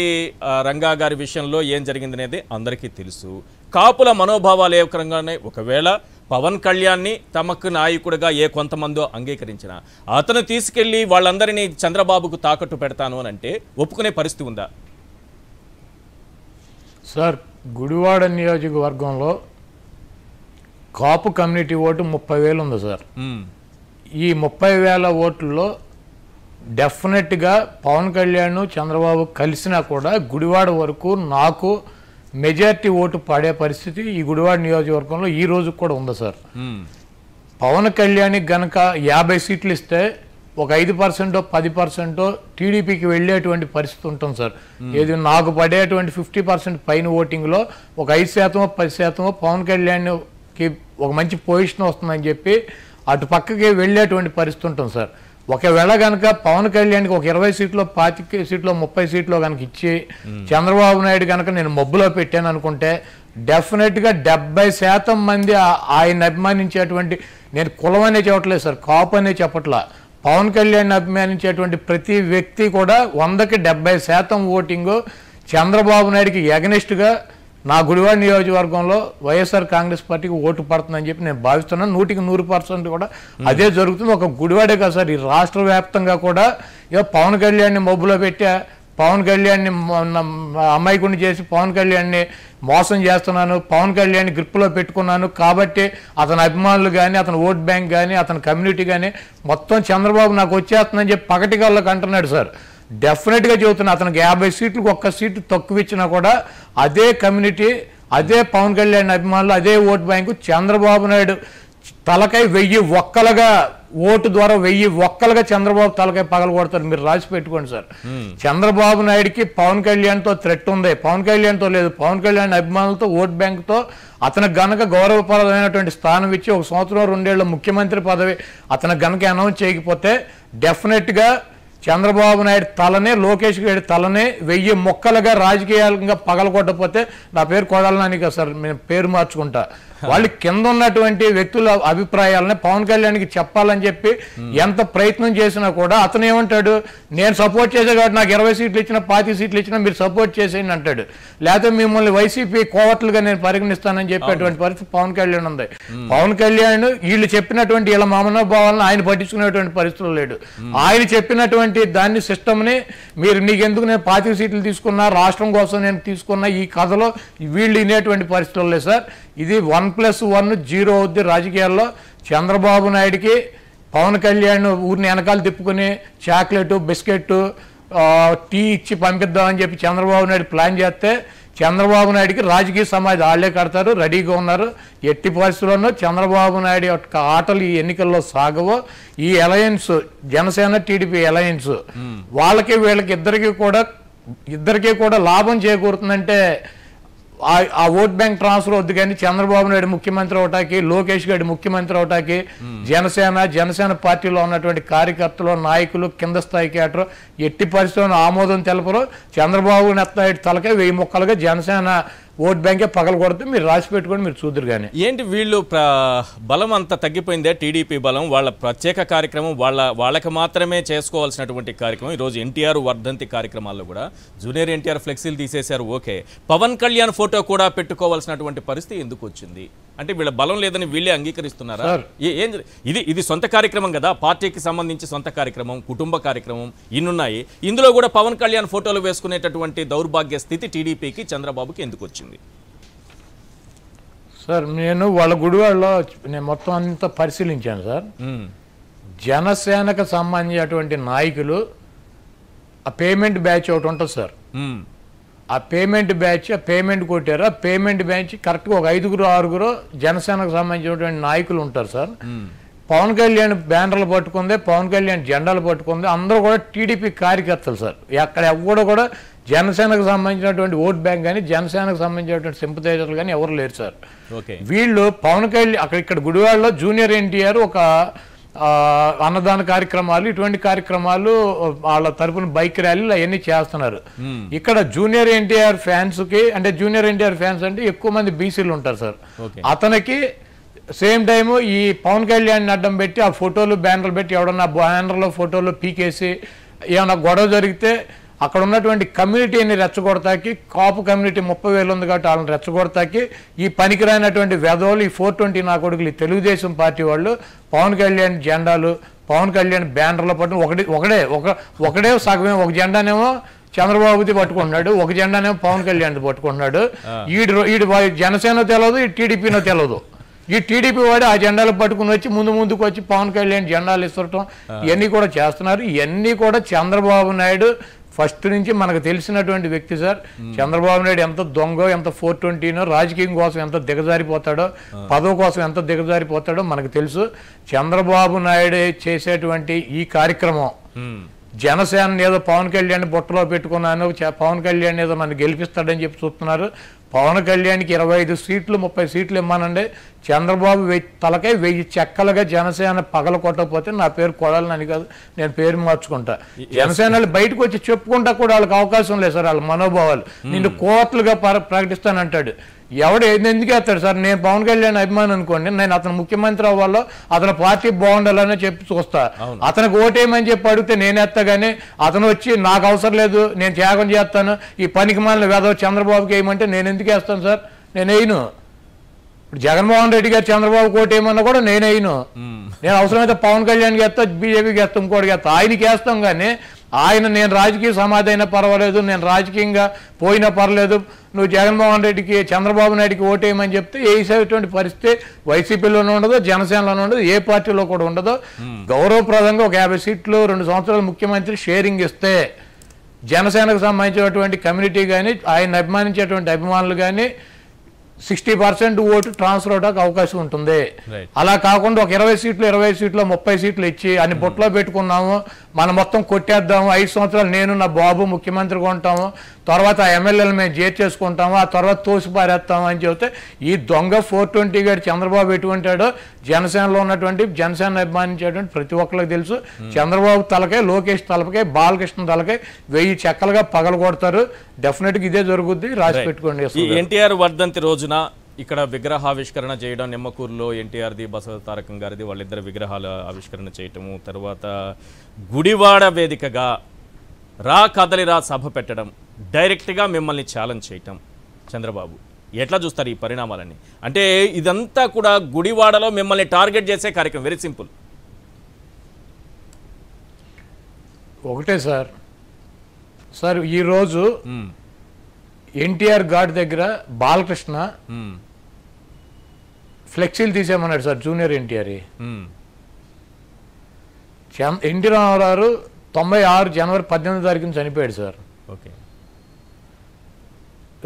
S2: రంగా గారి విషయంలో ఏం జరిగిందనేది అందరికీ తెలుసు. కాపుల మనోభావాలు ఏ రకంగానే ఒకవేళ పవన్ కళ్యాణ్ని తమకు నాయకుడిగా ఏ కొంతమందో అంగీకరించిన అతను తీసుకెళ్లి వాళ్ళందరినీ చంద్రబాబుకు తాకట్టు పెడతాను అని అంటే ఒప్పుకునే పరిస్థితి ఉందా?
S3: సార్, గుడివాడ నియోజకవర్గంలో కాపు కమ్యూనిటీ ఓటు 30,000 ఉంది సార్. ఈ 30,000 ఓట్లలో డెఫినెట్గా పవన్ కళ్యాణ్ చంద్రబాబు కలిసినా కూడా గుడివాడ వరకు నాకు మెజారిటీ ఓటు పడే పరిస్థితి ఈ గుడివాడ నియోజకవర్గంలో ఈ రోజు కూడా ఉంది సార్. పవన్ కళ్యాణ్కి గనక 50 సీట్లు ఇస్తే ఒక 5% 10% టీడీపీకి వెళ్ళేటువంటి పరిస్థితి ఉంటుంది సార్. ఏది నాకు పడేటువంటి 50% పైన ఓటింగ్లో ఒక 5% 10% పవన్ కళ్యాణ్కి ఒక మంచి పొజిషన్ వస్తుందని చెప్పి అటు పక్కకి వెళ్ళేటువంటి పరిస్థితి ఉంటుంది సార్. ఒకవేళ కనుక పవన్ కళ్యాణ్కి ఒక 20 సీట్లో 25 సీట్లో 30 సీట్లో కనుక ఇచ్చి చంద్రబాబు నాయుడు కనుక నేను మబ్బులో పెట్టాను అనుకుంటే డెఫినెట్గా 70% మంది ఆయన అభిమానించేటువంటి, నేను కులం అనే చెప్పట్లేదు సార్, కాపు అనే చెప్పట్లా, పవన్ కళ్యాణ్ అభిమానించేటువంటి ప్రతి వ్యక్తి కూడా 100కి 70% ఓటింగు చంద్రబాబు నాయుడికి ఎగనెస్ట్గా నా గుడివాడ నియోజకవర్గంలో వైఎస్ఆర్ కాంగ్రెస్ పార్టీకి ఓటు పడుతుందని చెప్పి నేను భావిస్తున్నాను. 100% కూడా అదే జరుగుతుంది. ఒక గుడివాడే కాదు సార్, ఈ రాష్ట్ర వ్యాప్తంగా కూడా పవన్ కళ్యాణ్ని మబ్బులో పెట్టా, పవన్ కళ్యాణ్ని అమ్మాయికుని చేసి పవన్ కళ్యాణ్ని మోసం చేస్తున్నాను, పవన్ కళ్యాణ్ గ్రిప్లో పెట్టుకున్నాను కాబట్టి అతని అభిమానులు కానీ అతని ఓట్ బ్యాంక్ కానీ అతని కమ్యూనిటీ కానీ మొత్తం చంద్రబాబు నాకు వచ్చేస్తుందని చెప్పి పగటికల్లోకి అంటున్నాడు సార్. డెఫినెట్గా చెబుతున్నా, అతనికి 50 సీట్లకు ఒక్క సీటు తక్కువ ఇచ్చినా కూడా అదే కమ్యూనిటీ, అదే పవన్ కళ్యాణ్ అభిమానులు, అదే ఓట్ బ్యాంకు చంద్రబాబు నాయుడు తలకాయ 1000 ఒక్కలుగా ఓటు ద్వారా 1000 ఒక్కలుగా చంద్రబాబు తలకాయ పగల కొడతారు. మీరు రాసి పెట్టుకోండి సార్. చంద్రబాబు నాయుడికి పవన్ కళ్యాణ్తో థ్రెట్ ఉంది, పవన్ కళ్యాణ్తో లేదు, పవన్ కళ్యాణ్ అభిమానులతో ఓట్ బ్యాంక్తో అతనికి గనక గౌరవప్రదమైనటువంటి స్థానం ఇచ్చి 1 సంవత్సరం 2 ఏళ్ళ ముఖ్యమంత్రి పదవి అతనికి గనక అనౌన్స్ చేయకపోతే డెఫినెట్గా చంద్రబాబు నాయుడు తలనే, లోకేష్ గారి తలనే 1000 మొక్కలుగా రాజకీయంగా పగలగొట్టకపోతే నా పేరు కొడాలి నాని కదా సార్, నేను పేరు మార్చుకుంటా. వాళ్ళు కింద ఉన్నటువంటి వ్యక్తుల అభిప్రాయాలని పవన్ కళ్యాణ్కి చెప్పాలని చెప్పి ఎంత ప్రయత్నం చేసినా కూడా అతను ఏమంటాడు, నేను సపోర్ట్ చేసే కాబట్టి నాకు 20 సీట్లు ఇచ్చినా 25 సీట్లు ఇచ్చినా మీరు సపోర్ట్ చేసేయండి అంటాడు. లేకపోతే మిమ్మల్ని వైసీపీ కోవట్లుగా నేను పరిగణిస్తానని చెప్పేటువంటి పరిస్థితి పవన్ కళ్యాణ్ ఉంది. పవన్ కళ్యాణ్ వీళ్ళు చెప్పినటువంటి వీళ్ళ మనోభావాలను ఆయన పట్టించుకునేటువంటి పరిస్థితులు లేడు. ఆయన చెప్పినటువంటి దాన్ని సిస్టమ్ని మీరు నీకెందుకు నేను 25 సీట్లు తీసుకున్నా, రాష్ట్రం కోసం నేను తీసుకున్నా, ఈ కథలో వీళ్ళు వినేటువంటి పరిస్థితులు లేదు సార్. ఇది 1+1 0 అవుద్ది రాజకీయాల్లో. చంద్రబాబు నాయుడికి పవన్ కళ్యాణ్ ఊరిని వెనకాల తిప్పుకుని చాక్లెట్ బిస్కెట్ టీ ఇచ్చి పంపిద్దామని చెప్పి చంద్రబాబు నాయుడు ప్లాన్ చేస్తే చంద్రబాబు నాయుడికి రాజకీయ సమాజం వాళ్ళే కడతారు, రెడీగా ఉన్నారు. ఎట్టి పరిస్థితుల్లోనూ చంద్రబాబు నాయుడు యొక్క ఆటలు ఈ ఎన్నికల్లో సాగవో. ఈ అలయన్స్ జనసేన టీడీపీ అలయన్స్ వాళ్ళకి వీళ్ళకి ఇద్దరికీ కూడా లాభం చేకూరుతుందంటే ఆ ఓట్ బ్యాంక్ ట్రాన్స్ఫర్ వద్దు కానీ చంద్రబాబు నాయుడు ముఖ్యమంత్రి అవటానికి, లోకేష్ గారి ముఖ్యమంత్రి అవటానికి జనసేన పార్టీలో ఉన్నటువంటి కార్యకర్తలు, నాయకులు, కింద స్థాయి క్యాటర్ ఎట్టి పరిస్థితుల్లో ఆమోదం తెలపరు. చంద్రబాబు నాయుడు తలకే 1000 మొక్కలుగా జనసేన ఓట్ బ్యాంకే పగల కొడితే మీరు రాసి పెట్టుకొని మీరు చూద్దరు. కానీ
S2: ఏంటి వీళ్ళు బలం అంతా తగ్గిపోయిందే, టీడీపీ బలం, వాళ్ళ ప్రత్యేక కార్యక్రమం వాళ్ళకి మాత్రమే చేసుకోవాల్సినటువంటి కార్యక్రమం. ఈరోజు ఎన్టీఆర్ వర్ధంతి కార్యక్రమాల్లో కూడా జూనియర్ ఎన్టీఆర్ ఫ్లెక్సీలు తీసేశారు, ఓకే, పవన్ కళ్యాణ్ ఫోటో కూడా పెట్టుకోవాల్సినటువంటి పరిస్థితి ఎందుకు వచ్చింది? అంటే వీళ్ళ బలం లేదని వీళ్ళే అంగీకరిస్తున్నారా? ఇది సొంత కార్యక్రమం కదా, పార్టీకి సంబంధించి సొంత కార్యక్రమం, కుటుంబ కార్యక్రమం ఇన్నున్నాయి. ఇందులో కూడా పవన్ కళ్యాణ్ ఫోటోలు వేసుకునేటటువంటి దౌర్భాగ్య స్థితి టీడీపీకి, చంద్రబాబుకి ఎందుకు వచ్చింది?
S3: సార్, నేను వాళ్ళ గుడివాడలో నేను మొత్తం అంతా పరిశీలించాను సార్. జనసేనకు సంబంధించినటువంటి నాయకులు ఆ పేమెంట్ బ్యాచ్ ఒకటి ఉంటుంది సార్. ఆ పేమెంట్ కొట్టారు. ఆ పేమెంట్ బ్యాచ్ కరెక్ట్గా ఒక 5-6 జనసేనకు సంబంధించినటువంటి నాయకులు ఉంటారు సార్. పవన్ కళ్యాణ్ బ్యానర్లు పట్టుకుంది, పవన్ కళ్యాణ్ జెండాలు పట్టుకుంది, అందరూ కూడా టీడీపీ కార్యకర్తలు సార్. అక్కడ ఎవరు కూడా జనసేనకు సంబంధించినటువంటి ఓట్ బ్యాంక్ కానీ జనసేనకు సంబంధించినటువంటి సింపథైజర్లు కానీ ఎవరు లేరు సార్. వీళ్ళు పవన్ కళ్యాణ్ ఇక్కడ గుడివాడలో జూనియర్ ఎన్టీఆర్ ఒక అన్నదాన కార్యక్రమాలు ఇటువంటి కార్యక్రమాలు వాళ్ళ తరపున బైక్ ర్యాలీలు అవన్నీ చేస్తున్నారు. ఇక్కడ జూనియర్ ఎన్టీఆర్ ఫ్యాన్స్ కి అంటే జూనియర్ ఎన్టీఆర్ ఫ్యాన్స్ అంటే ఎక్కువ మంది బీసీలు ఉంటారు సార్. అతనికి సేమ్ టైము ఈ పవన్ కళ్యాణ్ అడ్డం పెట్టి ఆ ఫోటోలు బ్యానర్లు పెట్టి ఎవడన్నా బ్యానర్లో ఫోటోలు పీకేసి ఏమన్నా గొడవ జరిగితే అక్కడ ఉన్నటువంటి కమ్యూనిటీని రెచ్చగొడతాకి, కాపు కమ్యూనిటీ 30,000 ఉంది కాబట్టి వాళ్ళని రెచ్చగొడతాకి ఈ పనికిరానటువంటి వెధవలు ఈ 420 నా కొడుకులు ఈ తెలుగుదేశం పార్టీ వాళ్ళు పవన్ కళ్యాణ్ జెండాలు పవన్ కళ్యాణ్ బ్యానర్లో పట్టుకుని ఒకడే సగమే ఒక జెండానేమో చంద్రబాబుది పట్టుకుంటున్నాడు, ఒక జెండానేమో పవన్ కళ్యాణ్ది పట్టుకుంటున్నాడు. ఈడు జనసేన తెలియదు, ఈ టీడీపీనో తెలియదు. ఈ టీడీపీ వాడు ఆ జెండాలు పట్టుకుని వచ్చి ముందుకు వచ్చి పవన్ కళ్యాణ్ జెండాలు ఇస్తటం ఇవన్నీ కూడా చేస్తున్నారు. ఇవన్నీ కూడా చంద్రబాబు నాయుడు ఫస్ట్ నుంచి మనకు తెలిసినటువంటి వ్యక్తి సార్. చంద్రబాబు నాయుడు ఎంత దొంగో ఎంత 420నో రాజకీయం కోసం ఎంత దిగజారిపోతాడో పదవి కోసం ఎంత దిగజారిపోతాడో మనకు తెలుసు. చంద్రబాబు నాయుడు చేసేటువంటి ఈ కార్యక్రమం జనసేన ఏదో పవన్ కళ్యాణ్ బుట్టలో పెట్టుకున్నాను, పవన్ కళ్యాణ్ ఏదో నన్ను గెలిపిస్తాడని చెప్పి చూస్తున్నారు. పవన్ కళ్యాణ్కి 25 సీట్లు 30 సీట్లు ఇమ్మానండి. చంద్రబాబు తలకై 1000 చెక్కలుగా జనసేన పగల కొట్టకపోతే నా పేరు కొడాలని కాదు, నేను పేరు మార్చుకుంటా. జనసేన బయటకు వచ్చి చెప్పుకుంటా కూడా వాళ్ళకి అవకాశం లేదు సార్. వాళ్ళ మనోభావాలు నిన్ను కోట్లుగా ప్రకటిస్తానంటాడు. ఎవడు ఎందుకు వేస్తాడు సార్? నేను పవన్ కళ్యాణ్ అభిమాని అనుకోండి, నేను అతను ముఖ్యమంత్రి అవ్వాలో అతని పార్టీ బాగుండాలని చెప్పి చూస్తా. అతనికి ఓటేయమని చెప్పి అడిగితే నేనేస్తా, కానీ అతను వచ్చి నాకు అవసరం లేదు నేను త్యాగం చేస్తాను ఈ పనికి మాలిన వేదవ చంద్రబాబుకి వేయమంటే నేను ఎందుకు వేస్తాను సార్? నేను వేయను. ఇప్పుడు జగన్మోహన్ రెడ్డి గారు చంద్రబాబు ఓటేయమన్నా కూడా నేను వేయను. నేను అవసరమైతే పవన్ కళ్యాణ్కి వేస్తా, బీజేపీకి వేస్తాం, ఇంకోటికి వేస్తా, ఆయనకి వేస్తాం. కానీ నేను రాజకీయ సమాధి అయినా పర్వాలేదు, నేను రాజకీయంగా పోయినా పర్లేదు, నువ్వు జగన్మోహన్ రెడ్డికి చంద్రబాబు నాయుడికి ఓటేయమని చెప్తే వేసేటువంటి పరిస్థితి వైసీపీలోనూ ఉండదు, జనసేనలోనూ ఉండదు, ఏ పార్టీలో కూడా ఉండదు. గౌరవప్రదంగా ఒక 50 సీట్లు 2 సంవత్సరాలు ముఖ్యమంత్రి షేరింగ్ ఇస్తే జనసేనకు సంబంధించినటువంటి కమ్యూనిటీ కానీ ఆయన అభిమానించేటువంటి అభిమానులు కానీ 60% ఓటు ట్రాన్స్ఫర్ అవడానికి అవకాశం ఉంటుంది. అలా కాకుండా ఒక 20 సీట్లు 30 సీట్లు ఇచ్చి అన్ని బొట్లో పెట్టుకున్నాము, మనం మొత్తం కొట్టేద్దాము, 5 సంవత్సరాలు నేను నా బాబు ముఖ్యమంత్రిగా ఉంటాము, తర్వాత ఆ ఎమ్మెల్యేలు మేము చేసుకుంటాము, ఆ తర్వాత తోసి పారేస్తాము అని చెబితే ఈ దొంగ 420 గారు చంద్రబాబు ఎటువంటాడో జనసేనలో ఉన్నటువంటి జనసేన అభిమానించేటువంటి ప్రతి ఒక్కరికి తెలుసు. చంద్రబాబు తలకే, లోకేష్ తలకే, బాలకృష్ణ తలకే 1000 చెక్కలుగా పగల కొడతారు. డెఫినెట్గా ఇదే జరుగుద్ది, రాసి పెట్టుకోండి.
S2: ఎన్టీఆర్ వర్ధంతి రోజున ఇక్కడ విగ్రహావిష్కరణ చేయడం, నిమ్మకూరులో ఎన్టీఆర్ది బసవ తారకం గారిది వాళ్ళిద్దరు విగ్రహాల ఆవిష్కరణ చేయటము, తర్వాత గుడివాడ వేదికగా రా కదలిరా సభ పెట్టడం, డైరెక్ట్గా మిమ్మల్ని ఛాలెంజ్ చేయటం. చంద్రబాబు ఎట్లా చూస్తారు ఈ పరిణామాలన్నీ? అంటే ఇదంతా కూడా గుడివాడలో మిమ్మల్ని టార్గెట్ చేసే కార్యక్రమం. Very simple.
S3: ఒకటే సార్ ఈరోజు ఎన్టీఆర్ ఘాట్ దగ్గర బాలకృష్ణ ఫ్లెక్సీలు తీసేయమన్నాడు sir. Junior NTR NT Rama Rao 96 జనవరి 18వ తారీఖున చనిపోయాడు సార్.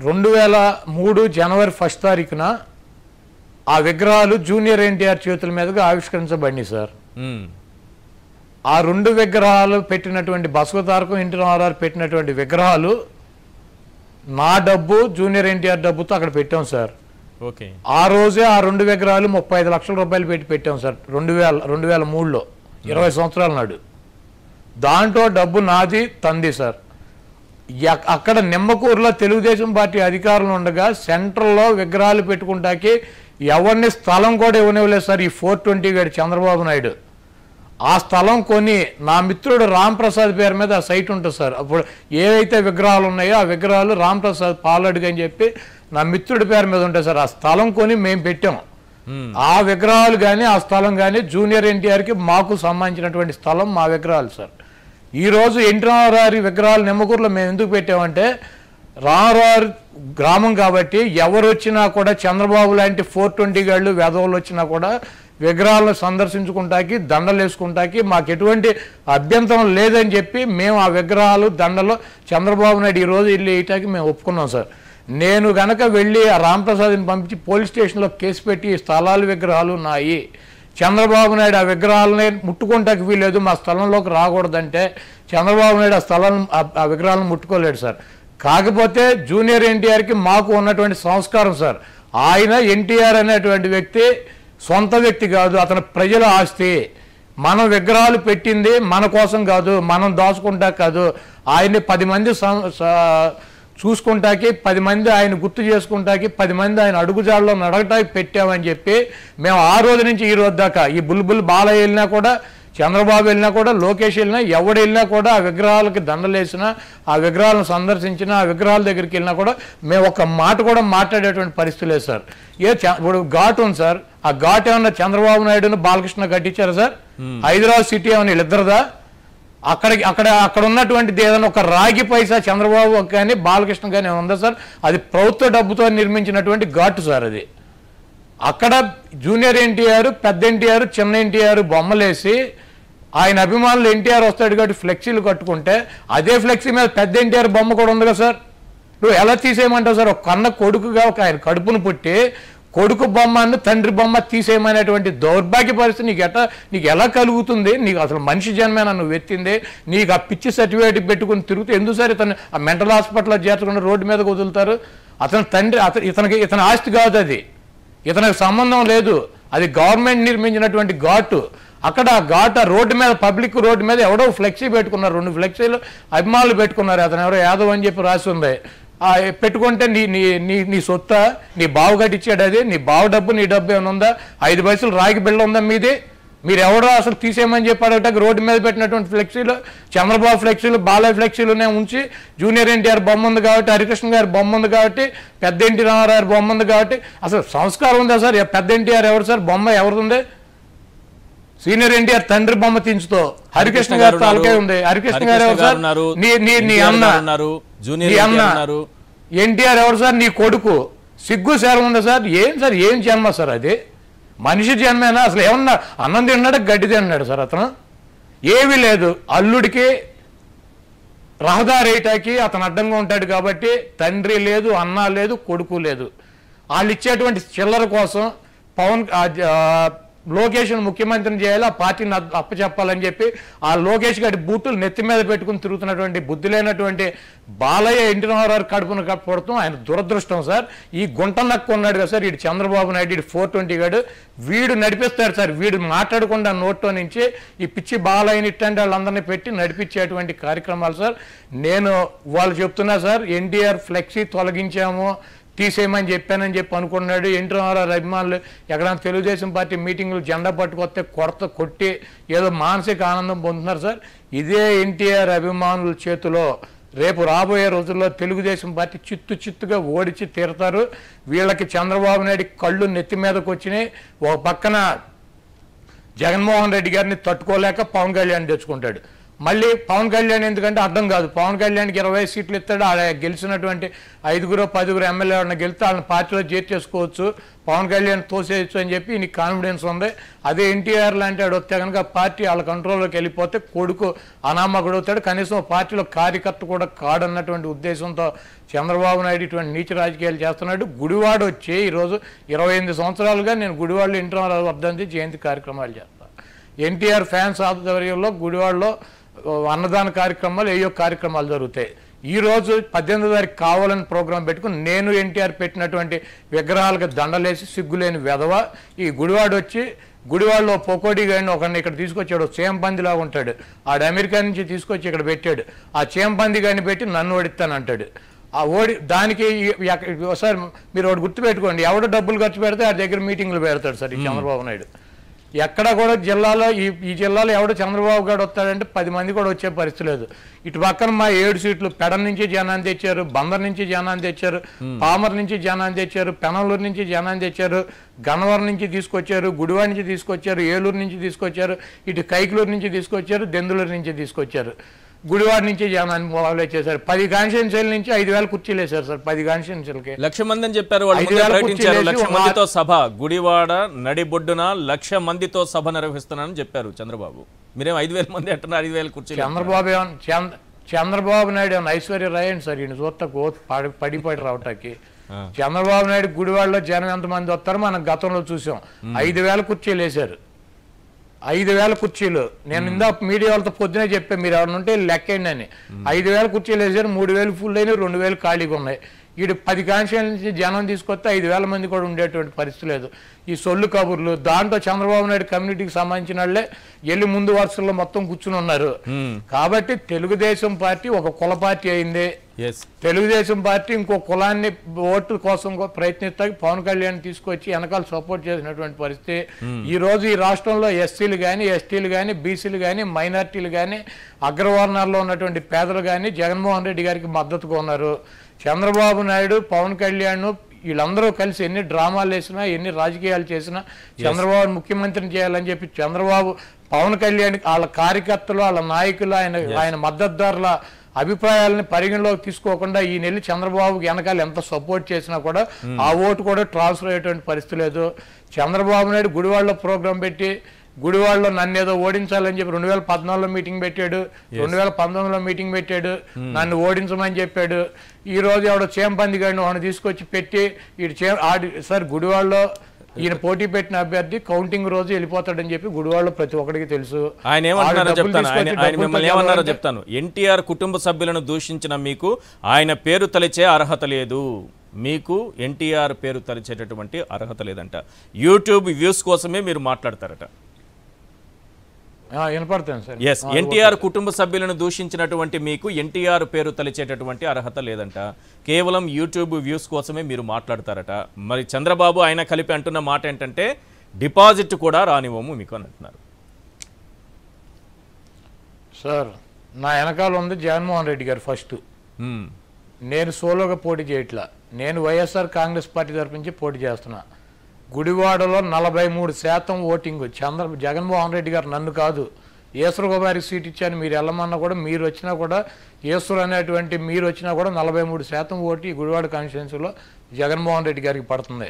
S3: 2003 జనవరి 1 తారీఖున ఆ విగ్రహాలు జూనియర్ ఎన్టీఆర్ చేతుల మీదుగా ఆవిష్కరించబడినాయి సార్. ఆ 2 విగ్రహాలు పెట్టినటువంటి బసవ తారకం ఎన్టీ రామారావు పెట్టినటువంటి విగ్రహాలు నా డబ్బు జూనియర్ ఎన్టీఆర్ డబ్బుతో అక్కడ పెట్టాం సార్. ఆ రోజే ఆ 2 విగ్రహాలు 35 లక్షల రూపాయలు పెట్టాం సార్. 2003లో 20 సంవత్సరాల నాడు. దాంట్లో డబ్బు నాది తంది సార్. అక్కడ నిమ్మకూరులో తెలుగుదేశం పార్టీ అధికారులు ఉండగా సెంట్రల్లో విగ్రహాలు పెట్టుకుంటాకి ఎవరిని స్థలం కూడా ఇవ్వనివ్వలేదు సార్. ఈ 420 గారి చంద్రబాబు నాయుడు ఆ స్థలం కొని నా మిత్రుడు రామ్ ప్రసాద్ పేరు మీద ఆ సైట్ ఉంటుంది సార్. అప్పుడు ఏవైతే విగ్రహాలు ఉన్నాయో ఆ విగ్రహాలు రామ్ ప్రసాద్ పాలడుగు అని చెప్పి నా మిత్రుడి పేరు మీద ఉంటాయి సార్. ఆ స్థలం కొని మేము పెట్టాం. ఆ విగ్రహాలు కానీ ఆ స్థలం కానీ జూనియర్ ఎన్టీఆర్కి మాకు సంబంధించినటువంటి స్థలం, మా విగ్రహాలు సార్. ఈరోజు ఎన్టీ రామారావు విగ్రహాలు నిమ్మకూరులో మేము ఎందుకు పెట్టామంటే రామారావు గ్రామం కాబట్టి ఎవరు వచ్చినా కూడా చంద్రబాబు లాంటి 420 గాళ్ళు వెధవులు వచ్చినా కూడా విగ్రహాలను సందర్శించుకుంటాకి దండలు వేసుకుంటాకి మాకు ఎటువంటి అభ్యంతరం లేదని చెప్పి మేము ఆ విగ్రహాలు దండలు చంద్రబాబు నాయుడు ఈరోజు వెళ్ళి వేయటానికి మేము ఒప్పుకున్నాం సార్. నేను గనక వెళ్ళి ఆ రాంప్రసాద్ని పంపించి పోలీస్ స్టేషన్లో కేసు పెట్టి స్థలాలు విగ్రహాలు నాయి, చంద్రబాబు నాయుడు ఆ విగ్రహాలని ముట్టుకుంటాకి వీలేదు, మా స్థలంలోకి రాకూడదంటే చంద్రబాబు నాయుడు ఆ స్థలాలను ఆ విగ్రహాలను ముట్టుకోలేడు సార్. కాకపోతే జూనియర్ ఎన్టీఆర్కి మాకు ఉన్నటువంటి సంస్కారం సార్, ఆయన ఎన్టీఆర్ అనేటువంటి వ్యక్తి సొంత వ్యక్తి కాదు, అతను ప్రజల ఆస్తి. మనం విగ్రహాలు పెట్టింది మన కోసం కాదు, మనం దాచుకుంటా కాదు, ఆయన్ని 10 మంది చూసుకుంటాకి, 10 మంది ఆయన గుర్తు చేసుకుంటాకి, 10 మంది ఆయన అడుగుజాడలో నడగటానికి పెట్టామని చెప్పి మేము ఆ రోజు నుంచి ఈ రోజు దాకా ఈ బుల్బుల్ బాలయ్య వెళ్ళినా కూడా, చంద్రబాబు వెళ్ళినా కూడా, లోకేష్ వెళ్ళినా, ఎవడు వెళ్ళినా కూడా ఆ విగ్రహాలకి దండలేసినా, ఆ విగ్రహాలను సందర్శించినా, ఆ విగ్రహాల దగ్గరికి వెళ్ళినా కూడా మేము ఒక మాట కూడా మాట్లాడేటువంటి పరిస్థితి లేదు సార్. ఇప్పుడు ఘాట్ ఉంది సార్, ఆ ఘాట్ ఏమన్నా చంద్రబాబు నాయుడును బాలకృష్ణ కట్టించారు సార్? హైదరాబాద్ సిటీ ఏమన్నా వీళ్ళిద్దరుదా? అక్కడ ఉన్నటువంటిది ఏదైనా ఒక రాగి పైసా చంద్రబాబు కానీ బాలకృష్ణ కానీ ఉందా సార్? అది ప్రభుత్వ డబ్బుతో నిర్మించినటువంటి ఘాటు సార్ అది. అక్కడ జూనియర్ ఎన్టీఆర్, పెద్ద ఎన్టీఆర్, చిన్న ఎన్టీఆర్ బొమ్మలేసి ఆయన అభిమానులు ఎన్టీఆర్ వస్తాడు కాబట్టి ఫ్లెక్సీలు కట్టుకుంటే అదే ఫ్లెక్సీ మీద పెద్ద ఎన్టీఆర్ బొమ్మ కూడా ఉంది కదా సార్. నువ్వు ఎలా తీసేయమంటావు సార్? ఒక కన్న కొడుకుగా ఒక ఆయన కడుపును పుట్టి కొడుకు బొమ్మను తండ్రి బొమ్మ తీసేయమనేటువంటి దౌర్భాగ్య పరిస్థితి నీకు ఎలా కలుగుతుంది? నీకు అసలు మనిషి జన్మేనా నువ్వు ఎత్తింది? నీకు ఆ పిచ్చి సర్టిఫికేట్ పెట్టుకుని తిరుగుతూ ఎందుకు సార్ ఇతను ఆ మెంటల్ హాస్పిటల్లో చేర్చకుండా రోడ్డు మీదకి వదులుతారు? అతని తండ్రి ఇతని ఆస్తి కాదు, అది ఇతనికి సంబంధం లేదు, అది గవర్నమెంట్ నిర్మించినటువంటి ఘాటు. అక్కడ ఆ ఘాట్ రోడ్డు మీద, పబ్లిక్ రోడ్డు మీద ఎవడో ఫ్లెక్సీ పెట్టుకున్నారు, 2 ఫ్లెక్సీలు అభిమానులు పెట్టుకున్నారు. అతను ఎవరో యాదవ్ అని చెప్పి రాసి ఉంది. పెట్టుకుంటే నీ సొత్త, నీ బావు కట్టించాడు, అది నీ బావు డబ్బు, నీ డబ్బు ఏమైనా ఉందా? 5 పైసలు రాగి బిళ్ళ ఉందా మీది? మీరు ఎవడో అసలు తీసేయమని చెప్పి అడగటానికి రోడ్డు మీద పెట్టినటువంటి ఫ్లెక్సీలు, చంద్రబాబు ఫ్లెక్సీలు, బాలయ్య ఫ్లెక్సీలునే ఉంచి జూనియర్ ఎన్టీఆర్ బొమ్మ ఉంది కాబట్టి, హరికృష్ణ గారి బొమ్మ ఉంది కాబట్టి, పెద్ద ఎన్టీ రామారావు బొమ్మ ఉంది కాబట్టి అసలు సంస్కారం ఉందా సార్? పెద్ద ఎన్టీఆర్ ఎవరు సార్? బొమ్మ ఎవరిది ఉంది? సీనియర్ ఎన్టీఆర్ తండ్రి బొమ్మ తీంచుతో హరికృష్ణ గారు తాలకే ఉంది. హరికృష్ణ గారు ఎవరు సార్? నీ అన్న ఎన్టీఆర్ ఎవరు సార్? నీ కొడుకు. సిగ్గు సేరం ఉందా సార్? ఏం సార్, ఏం జన్మ సార్ అది? మనిషి జన్మేనా? అసలు ఏమన్నా అన్నం తిన్నాడు, గడ్డి తిన్నాడు సార్ అతను? ఏమీ లేదు. అల్లుడికి రహదారి వేయటానికి అతను అడ్డంగా ఉంటాడు కాబట్టి తండ్రి లేదు, అన్న లేదు, కొడుకు లేదు. వాళ్ళు ఇచ్చేటువంటి చిల్లర కోసం లోకేష్ను ముఖ్యమంత్రిని చేయాలి, ఆ పార్టీని అప్పచెప్పాలని చెప్పి ఆ లోకేష్ గారి బూతులు నెత్తి మీద పెట్టుకుని తిరుగుతున్నటువంటి బుద్ధి లేనటువంటి బాలయ్య ఎన్టీ రామారావు కడుపును కప్పడతాం ఆయన దురదృష్టం సార్. ఈ గుంట నక్కు ఉన్నాడు కదా సార్, వీడు చంద్రబాబు నాయుడు, వీడు 420 గాడు, వీడు నడిపిస్తాడు సార్. వీడు మాట్లాడకుండా నోట్లో నుంచి ఈ పిచ్చి బాలయ్యని ఇట్టండి వాళ్ళందరినీ పెట్టి నడిపించేటువంటి కార్యక్రమాలు సార్. నేను వాళ్ళు చెప్తున్నా సార్, ఎన్టీఆర్ ఫ్లెక్సీ తొలగించాము, తీసేయమని చెప్పానని చెప్పి అనుకున్నాడు. ఎన్టీ రామారావు అభిమానులు ఎక్కడైనా తెలుగుదేశం పార్టీ మీటింగులు జెండా పట్టుకొస్తే కొట్టి ఏదో మానసిక ఆనందం పొందుతున్నారు సార్. ఇదే ఎన్టీఆర్ అభిమానుల చేతిలో రేపు రాబోయే రోజుల్లో తెలుగుదేశం పార్టీ చిత్తుగా ఓడించి తీరుతారు. వీళ్ళకి చంద్రబాబు నాయుడు కళ్ళు నెత్తి మీదకి వచ్చినాయి. ఒక పక్కన జగన్మోహన్ రెడ్డి గారిని తట్టుకోలేక పవన్ కళ్యాణ్ తెచ్చుకుంటాడు. మళ్ళీ పవన్ కళ్యాణ్ ఎందుకంటే అర్థం కాదు, పవన్ కళ్యాణ్కి 20 సీట్లు ఇస్తాడు, ఆ గెలిచినటువంటి 5-10 ఎమ్మెల్యేలను గెలిస్తే వాళ్ళని పార్టీలో చేర్చేసుకోవచ్చు, పవన్ కళ్యాణ్ తోసేయచ్చు అని చెప్పి నీకు కాన్ఫిడెన్స్ ఉంది. అదే ఎన్టీఆర్ లాంటి వాడు వస్తే కనుక పార్టీ వాళ్ళ కంట్రోల్లోకి వెళ్ళిపోతే కొడుకు అనామకుడు అవుతాడు, కనీసం పార్టీలో కార్యకర్త కూడా కాడన్నటువంటి ఉద్దేశంతో చంద్రబాబు నాయుడు ఇటువంటి నీచ రాజకీయాలు చేస్తున్నాడు. గుడివాడ వచ్చి ఈరోజు 28 సంవత్సరాలుగా నేను గుడివాడలో ఎన్టీ రామారావు వర్ధంతి జయంతి కార్యక్రమాలు చేస్తాను. ఎన్టీఆర్ ఫ్యాన్స్ ఆధ్వర్యంలో గుడివాడలో అన్నదాన కార్యక్రమాలు, ఏయో కార్యక్రమాలు జరుగుతాయి. ఈరోజు 18వ తారీఖు కావాలని ప్రోగ్రాం పెట్టుకుని నేను ఎన్టీఆర్ పెట్టినటువంటి విగ్రహాలకు దండలేసి సిగ్గులేని వెధవ ఈ గుడివాడ వచ్చి, గుడివాడలో పొకోడి గాడిని ఒకరిని ఇక్కడ తీసుకొచ్చాడు, చేంపందిలాగా ఉంటాడు, ఆడు అమెరికా నుంచి తీసుకొచ్చి ఇక్కడ పెట్టాడు. ఆ చేంపంది గాడిని పెట్టి నన్ను ఓడిస్తానంటాడు. ఆ దానికి సార్ మీరు ఒకటి గుర్తుపెట్టుకోండి, ఎవడో డబ్బులు ఖర్చు పెడితే ఆ దగ్గర మీటింగ్లు పెడతాడు సార్ ఈ చంద్రబాబు నాయుడు. ఎక్కడ కూడా జిల్లాలో ఈ జిల్లాలో ఎవడో చంద్రబాబు గారు వస్తాడంటే 10 మంది కూడా వచ్చే పరిస్థితి లేదు. ఇటు పక్కన మా 7 సీట్లు పెడన్ నుంచి జనాన్ని తెచ్చారు, బందర్ నుంచి జనాన్ని తెచ్చారు, పామర్ నుంచి జనాన్ని తెచ్చారు, పెనలూరు నుంచి జనాన్ని తెచ్చారు, గన్నవరం నుంచి తీసుకొచ్చారు, గుడివాడ నుంచి తీసుకొచ్చారు, ఏలూరు నుంచి తీసుకొచ్చారు, ఇటు కైకలూరు నుంచి తీసుకొచ్చారు, దెందులూరు నుంచి తీసుకొచ్చారు. గుడివాడ నుంచి జనాన్ని మొదలు చేశారు. 10 కాన్స్టిట్యున్సీల నుంచి 5,000 కుర్చీలు వేశారు సార్. 10 కాన్స్టిట్యున్సీలకి
S2: 1,00,000 మంది అని చెప్పారు. వాళ్ళు ముందే ప్రకటించారు 1,00,000 మందితో సభ, గుడివాడ నడిబొడ్డున 1,00,000 మందితో సభ నిర్వహిస్తున్నానని చెప్పారు చంద్రబాబు. మీరేం 5,000 మంది అంటున్నారు, 5,000 కుర్చీలు.
S3: చంద్రబాబు నాయుడు ఏమన్నా ఐశ్వర్య రాయండి సార్, ఈయన చూస్తా పడి రావటానికి. చంద్రబాబు నాయుడు గుడివాడలో జనం ఎంతమంది వస్తారో మనం గతంలో చూసాం. 5,000 కుర్చీలు వేశారు. 5,000 కుర్చీలు. నేను ఇందాక మీడియా వాళ్ళతో పొద్దునే చెప్పాను, మీరు ఎవరైనా ఉంటే లెక్కండి అని. 5,000 కుర్చీలు వేసారు. 3,000 ఫుల్ అయినాయి, 2,000 ఖాళీగా ఉన్నాయి. వీడు 10 కాన్స్టిట్యూన్సీ నుంచి జనం తీసుకొస్తే 5,000 మంది కూడా ఉండేటువంటి పరిస్థితి లేదు. ఈ సొల్లు కబుర్లు, దాంట్లో చంద్రబాబు నాయుడు కమ్యూనిటీకి సంబంధించిన వాళ్ళే వెళ్ళి ముందు వరుసల్లో మొత్తం కూర్చుని ఉన్నారు. కాబట్టి తెలుగుదేశం పార్టీ ఒక కుల పార్టీ అయింది. తెలుగుదేశం పార్టీ ఇంకో కులాన్ని ఓటు కోసం ప్రయత్నిస్తా పవన్ కళ్యాణ్ తీసుకొచ్చి వెనకాల సపోర్ట్ చేసినటువంటి పరిస్థితి. ఈ రోజు ఈ రాష్ట్రంలో ఎస్సీలు కానీ, ఎస్టీలు కానీ, బీసీలు కానీ, మైనార్టీలు కానీ, అగ్రవర్ణాల్లో ఉన్నటువంటి పేదలు కానీ జగన్మోహన్ రెడ్డి గారికి మద్దతుగా ఉన్నారు. చంద్రబాబు నాయుడు, పవన్ కళ్యాణ్ వీళ్ళందరూ కలిసి ఎన్ని డ్రామాలు వేసినా, ఎన్ని రాజకీయాలు చేసినా చంద్రబాబు ముఖ్యమంత్రిని చేయాలని చెప్పి చంద్రబాబు, పవన్ కళ్యాణ్ వాళ్ళ కార్యకర్తలు, వాళ్ళ నాయకులు, ఆయన మద్దతుదారుల అభిప్రాయాలను పరిగణలోకి తీసుకోకుండా ఈ నెల్లి చంద్రబాబుకి వెనకాల ఎంత సపోర్ట్ చేసినా కూడా ఆ ఓటు కూడా ట్రాన్స్ఫర్ అయ్యేటువంటి పరిస్థితి లేదు. చంద్రబాబు నాయుడు గుడివాడలో ప్రోగ్రాం పెట్టి గుడివాడలో నన్ను ఏదో ఓడించాలని చెప్పి 2014లో మీటింగ్ పెట్టాడు, 2019లో మీటింగ్ పెట్టాడు, నన్ను ఓడించమని చెప్పాడు. ఈ రోజు ఎవడో చేంపంది గాడిని వాడిని తీసుకొచ్చి పెట్టి సార్ గుడివాడలో ఈయన పోటీ పెట్టిన అభ్యర్థి కౌంటింగ్ రోజు వెళ్ళిపోతాడని చెప్పి గుడివాడలో ప్రతి ఒక్కడికి తెలుసు.
S2: ఆయన ఏమంటున్నారో చెప్తాను, ఆయన మిమ్మల్ని ఏమన్నారో చెప్తాను. ఎన్టీఆర్ కుటుంబ సభ్యులను దూషించిన మీకు ఆయన పేరు తలిచే అర్హత లేదు, మీకు ఎన్టీఆర్ పేరు తలిచేటటువంటి అర్హత లేదంట. యూట్యూబ్ వ్యూస్ కోసమే మీరు మాట్లాడతారట. ఎస్, ఎన్టీఆర్ కుటుంబ సభ్యులను దూషించినటువంటి మీకు ఎన్టీఆర్ పేరు తలిచేటటువంటి అర్హత లేదంట. కేవలం యూట్యూబ్ వ్యూస్ కోసమే మీరు మాట్లాడతారట. మరి చంద్రబాబు ఆయన కలిపి అంటున్న మాట ఏంటంటే డిపాజిట్ కూడా రానివ్వము మీకు అని అంటున్నారు.
S3: సార్ నా వెనకాల ఉంది జగన్మోహన్ రెడ్డి గారు. ఫస్ట్ నేను సోలోగా పోటీ చేయట్లా, నేను వైఎస్ఆర్ కాంగ్రెస్ పార్టీ తరపు నుంచి పోటీ చేస్తున్నా. గుడివాడలో 43% ఓటింగ్. జగన్మోహన్ రెడ్డి గారు నన్ను కాదు, ఈశ్వర్ కుమారికి సీట్ ఇచ్చాను, మీరు వెళ్ళమన్నా కూడా, మీరు వచ్చినా కూడా, ఈశ్వర్ అనేటువంటి మీరు వచ్చినా కూడా 43% ఓటు ఈ గుడివాడ కాన్స్టిట్యున్సీలో జగన్మోహన్ రెడ్డి గారికి పడుతుంది.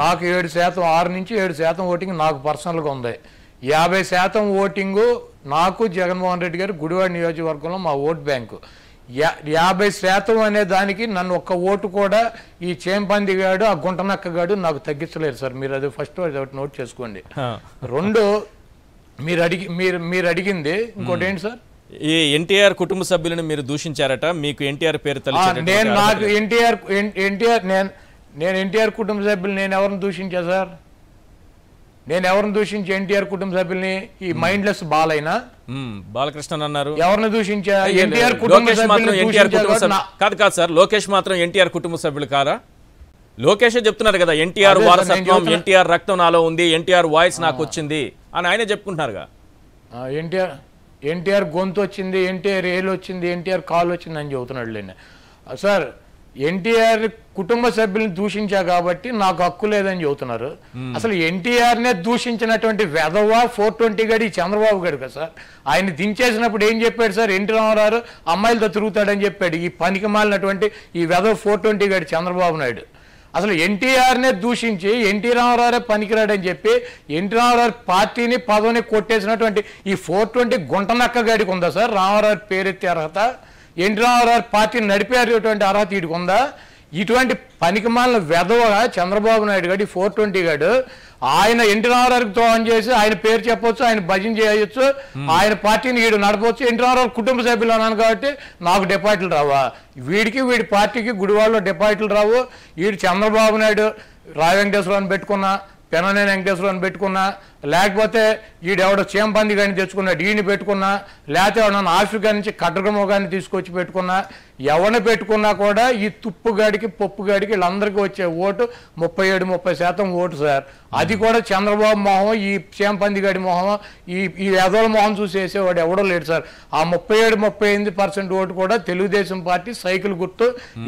S3: నాకు 7%, 6 నుంచి 7% ఓటింగ్ నాకు పర్సనల్గా ఉంది. 50% ఓటింగు నాకు జగన్మోహన్ రెడ్డి గారు గుడివాడ నియోజకవర్గంలో మా ఓట్ బ్యాంకు. 50% అనే దానికి నన్ను ఒక్క ఓటు కూడా ఈ చేంపంది గాడు, ఆ గుంటనక్క గాడు నాకు తగ్గించలేరు సార్. మీరు అది ఫస్ట్ నోట్ చేసుకోండి. 2 మీరు అడిగింది ఇంకోటి ఏంటి సార్?
S2: ఈ ఎన్టీఆర్ కుటుంబ సభ్యులను మీరు దూషించారట, మీకు ఎన్టీఆర్ పేరు
S3: నాకు ఎన్టీఆర్ కుటుంబ సభ్యులు నేను ఎవరిని దూషించా సార్? నేను ఎవరిని దూషించి ఎన్టీఆర్ కుటుంబ సభ్యుల్ని? ఈ మైండ్లెస్ బాలైనా
S2: బాలకృష్ణ అన్నారు.
S3: ఎవరిని దూషించా? ఎన్టీఆర్
S2: కాదు సార్, లోకేష్ మాత్రం ఎన్టీఆర్ కుటుంబ సభ్యులు కారా? లోకేష్ చెప్తున్నారు కదా, ఎన్టీఆర్ వారసత్వం, ఎన్టీఆర్ రక్తం నాలో ఉంది, ఎన్టీఆర్ వాయిస్ నాకు వచ్చింది అని ఆయనే చెప్పుకుంటున్నారుగా.
S3: ఎన్టీఆర్ గొంతు వచ్చింది, ఎన్టీఆర్ ఏలు వచ్చింది, ఎన్టీఆర్ కాలు వచ్చింది అని చెబుతున్నాడు లేండి సార్. ఎన్టీఆర్ కుటుంబ సభ్యులను దూషించా కాబట్టి నాకు హక్కు లేదని చెబుతున్నారు. అసలు ఎన్టీఆర్నే దూషించినటువంటి వెధవ 420 గడి చంద్రబాబు గడు కదా సార్. ఆయన దించేసినప్పుడు ఏం చెప్పాడు సార్? ఎన్టీ రామారావు అమ్మాయిలతో తిరుగుతాడని చెప్పాడు. ఈ పనికి మాలినటువంటి ఈ వెధవ 420 గడి చంద్రబాబు నాయుడు అసలు ఎన్టీఆర్నే దూషించి ఎన్టీ రామారావు పనికిరాడని చెప్పి ఎన్టీ రామారావు పార్టీని పదవిని కొట్టేసినటువంటి ఈ 420 గుంటనక్క గడికి ఉందా సార్ రామారావు పేరెత్తే అర్హత? ఎన్టీ రామారావు పార్టీని నడిపేటువంటి అర్హత వీడికి ఉందా? ఇటువంటి పనికిమాలిన వెధవగా చంద్రబాబు నాయుడు గారు 420 గాడు ఆయన ఎన్టీ రామారావుకి ద్రోహం చేసి ఆయన పేరు చెప్పొచ్చు, ఆయన భజన చేయొచ్చు, ఆయన పార్టీని వీడు నడపవచ్చు. ఎన్టీ రామారావు కుటుంబ సభ్యులు అన్నాను కాబట్టి నాకు డిపాజిట్లు రావా? వీడి పార్టీకి గుడివాడలో డిపాజిట్లు రావు. వీడు చంద్రబాబు నాయుడు రాయ వెంకటేశ్వరరావుని పెట్టుకున్నా, పెననేని వెంకటేశ్వరరావుని పెట్టుకున్నా, లేకపోతే వీడెవడో చేంపంది గారిని తెచ్చుకున్నా డీని పెట్టుకున్నా, లేకపోతే ఎవడన్నా ఆఫ్రికా నుంచి కట్టకమోగాన్ని తీసుకొచ్చి పెట్టుకున్నా, ఎవరిని పెట్టుకున్నా కూడా ఈ తుప్పుగాడికి పప్పుగాడికి వీళ్ళందరికీ వచ్చే ఓటు 37-30% ఓటు సార్. అది కూడా చంద్రబాబు మొహం, ఈ చేంపందిగాడి మొహం, ఈ ఎదోల మొహం చూసి వేసేవాడు ఎవడో లేడు సార్. ఆ 37-38% ఓటు కూడా తెలుగుదేశం పార్టీ సైకిల్ గుర్తు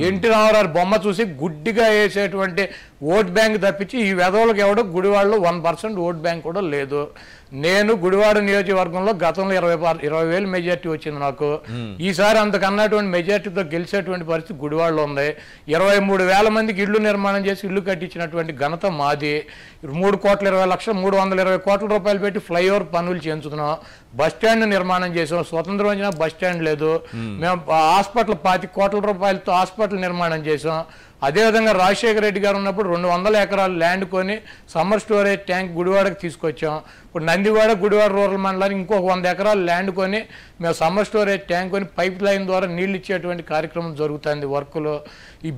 S3: ఎన్టీ రామారావు బొమ్మ చూసి గుడ్డిగా వేసేటువంటి ఓట్ బ్యాంక్ తప్పించి ఈ వెధవులకు ఎవడో గుడివాడలో 1% ఓట్ బ్యాంక్ కూడా లేదు. నేను గుడివాడ నియోజకవర్గంలో గతంలో 20,000 మెజార్టీ వచ్చింది నాకు. ఈసారి అంతకన్నటువంటి మెజార్టీతో గెలిచేటువంటి పరిస్థితి గుడివాడలో ఉంది. 23,000 మందికి ఇళ్లు నిర్మాణం చేసి ఇల్లు కట్టించినటువంటి ఘనత మాది. 3,20,320 కోట్ల రూపాయలు పెట్టి ఫ్లైఓవర్ పనులు చేయించుతున్నాం. బస్ స్టాండ్ నిర్మాణం చేసాం. స్వతంత్రం వచ్చినా బస్ స్టాండ్ లేదు. మేము హాస్పిటల్ 25 కోట్ల రూపాయలతో హాస్పిటల్ నిర్మాణం చేసాం. అదేవిధంగా రాజశేఖర రెడ్డి గారు ఉన్నప్పుడు 200 ఎకరాలు ల్యాండ్ కొని సమ్మర్ స్టోరేజ్ ట్యాంక్ గుడివాడకి తీసుకొచ్చాం. ఇప్పుడు నందివాడ గుడివాడ రూరల్ మండలానికి ఇంకొక 100 ఎకరాలు ల్యాండ్ కొని మేము సమ్మర్ స్టోరేజ్ ట్యాంక్ కొని పైప్ లైన్ ద్వారా నీళ్ళు ఇచ్చేటువంటి కార్యక్రమం జరుగుతుంది వర్క్లో. ఈ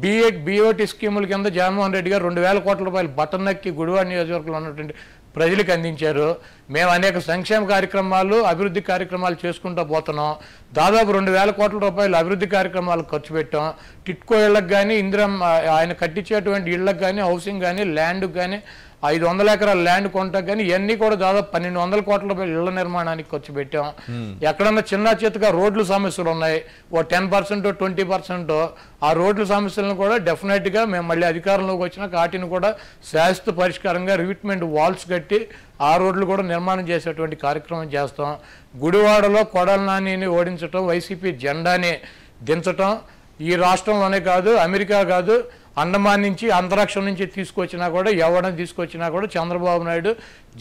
S3: BOT స్కీముల కింద జగన్మోహన్ రెడ్డి గారు 2,000 కోట్ల రూపాయలు బటన్ నక్కి గుడివాడ నియోజకవర్గంలో ఉన్నటువంటి ప్రజలకు అందించారు. మేము అనేక సంక్షేమ కార్యక్రమాలు అభివృద్ధి కార్యక్రమాలు చేసుకుంటూ పోతున్నాం. దాదాపు 2,000 కోట్ల రూపాయలు అభివృద్ధి కార్యక్రమాలకు ఖర్చు పెట్టాం. టిట్కో ఇళ్లకు కానీ ఆయన కట్టించేటువంటి ఇళ్లకు కానీ హౌసింగ్ కానీ ల్యాండ్కి కానీ 500 ఎకరాల ల్యాండ్ కొంటకు కానీ ఇవన్నీ కూడా దాదాపు 1,200 కోట్ల రూపాయలు ఇళ్ల నిర్మాణానికి ఖర్చు పెట్టాం. ఎక్కడన్నా చిన్న చిత్తగా రోడ్లు సమస్యలు ఉన్నాయి, ఓ 10% 20%. ఆ రోడ్ల సమస్యలను కూడా డెఫినెట్గా మేము మళ్ళీ అధికారంలోకి వచ్చినాక వాటిని కూడా శాశ్వత పరిష్కారంగా రివిట్మెంట్ వాల్స్ కట్టి ఆ రోడ్లు కూడా నిర్మాణం చేసేటువంటి కార్యక్రమం చేస్తాం. గుడివాడలో కొడాల నానిని ఓడించడం, వైసీపీ జెండాని దించటం ఈ రాష్ట్రంలోనే కాదు, అమెరికా కాదు, అండమాన్ నుంచి అంతరిక్షం నుంచి తీసుకొచ్చినా కూడా ఎవరిని తీసుకొచ్చినా కూడా చంద్రబాబు నాయుడు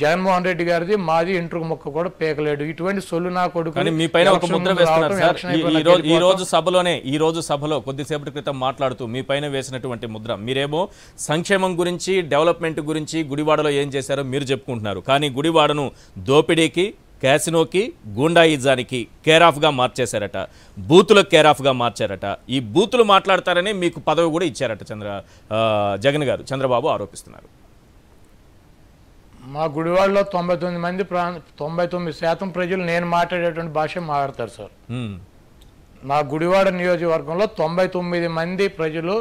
S3: జగన్మోహన్ రెడ్డి గారిది మాది ఇంట్రుకు మొక్క కూడా పేకలేడు. ఇటువంటి సొల్లు నా కొడుకు
S2: మీ పైన ఒక ముద్ర వేస్తున్నారు సార్. ఈ రోజు సభలో కొద్దిసేపటి క్రితం మాట్లాడుతూ మీ పైన వేసినటువంటి ముద్ర, మీరేమో సంక్షేమం గురించి డెవలప్మెంట్ గురించి గుడివాడలో ఏం చేశారో మీరు చెప్పుకుంటున్నారు, కానీ గుడివాడను దోపిడీకి, క్యాసినోకి, గూండాయిజానికి కేరాఫ్గా మార్చేశారట, బూతులకు కేరాఫ్గా మార్చారట. ఈ బూతులు మాట్లాడతారని మీకు పదవి కూడా ఇచ్చారట జగన్ గారు, చంద్రబాబు ఆరోపిస్తున్నారు.
S3: మా గుడివాడలో 99% ప్రజలు నేను మాట్లాడేటువంటి భాష మాట్లాడతారు సార్. మా గుడివాడ నియోజకవర్గంలో 99 మంది ప్రజలు,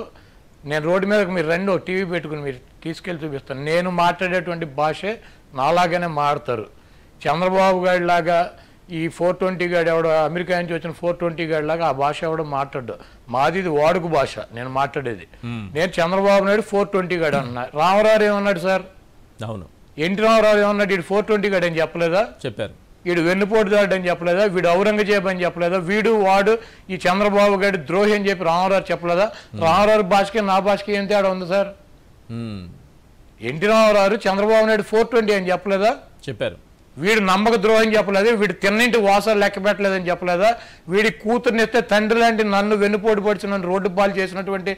S3: నేను రోడ్డు మీదకి మీరు రెండు టీవీ పెట్టుకుని మీరు తీసుకెళ్ళి చూపిస్తాను, నేను మాట్లాడేటువంటి భాషే నాలాగానే మాట్లాడతారు. చంద్రబాబు గారి లాగా ఈ 420 గాడు ఎవడో అమెరికా నుంచి వచ్చిన 420 గాడి లాగా ఆ భాష ఎవడో మాట్లాడు. మాది ఇది వాడుక భాష నేను మాట్లాడేది. నేను చంద్రబాబు నాయుడు 420 గాడు అన్నా. రామారావు ఏమన్నాడు సార్?
S2: అవును.
S3: ఎన్టీ రామారావు ఏమన్నాడు? వీడు 420 గాడు అని చెప్పలేదా? చెప్పారు. వీడు వెన్నుపోటుదాడు అని చెప్పలేదా? వీడు ఔరంగజేబు అని చెప్పలేదా? వాడు ఈ చంద్రబాబు గారి ద్రోహి అని చెప్పి రామారావు చెప్పలేదా? రామారావు భాషకి నా భాషకి ఏం తేడా ఉంది సార్? ఎన్టీ రామారావు చంద్రబాబు నాయుడు 420 అని చెప్పలేదా? చెప్పారు. వీడు నమ్మక ద్రోహం చెప్పలేదు, వీడు తిన్నింటి వాసాలు లెక్క పెట్టలేదని చెప్పలేదా? వీడి కూతుర్నిస్తే తండ్రి లాంటి నన్ను వెన్నుపోటు పడిచి నన్ను రోడ్డు పాలు చేసినటువంటి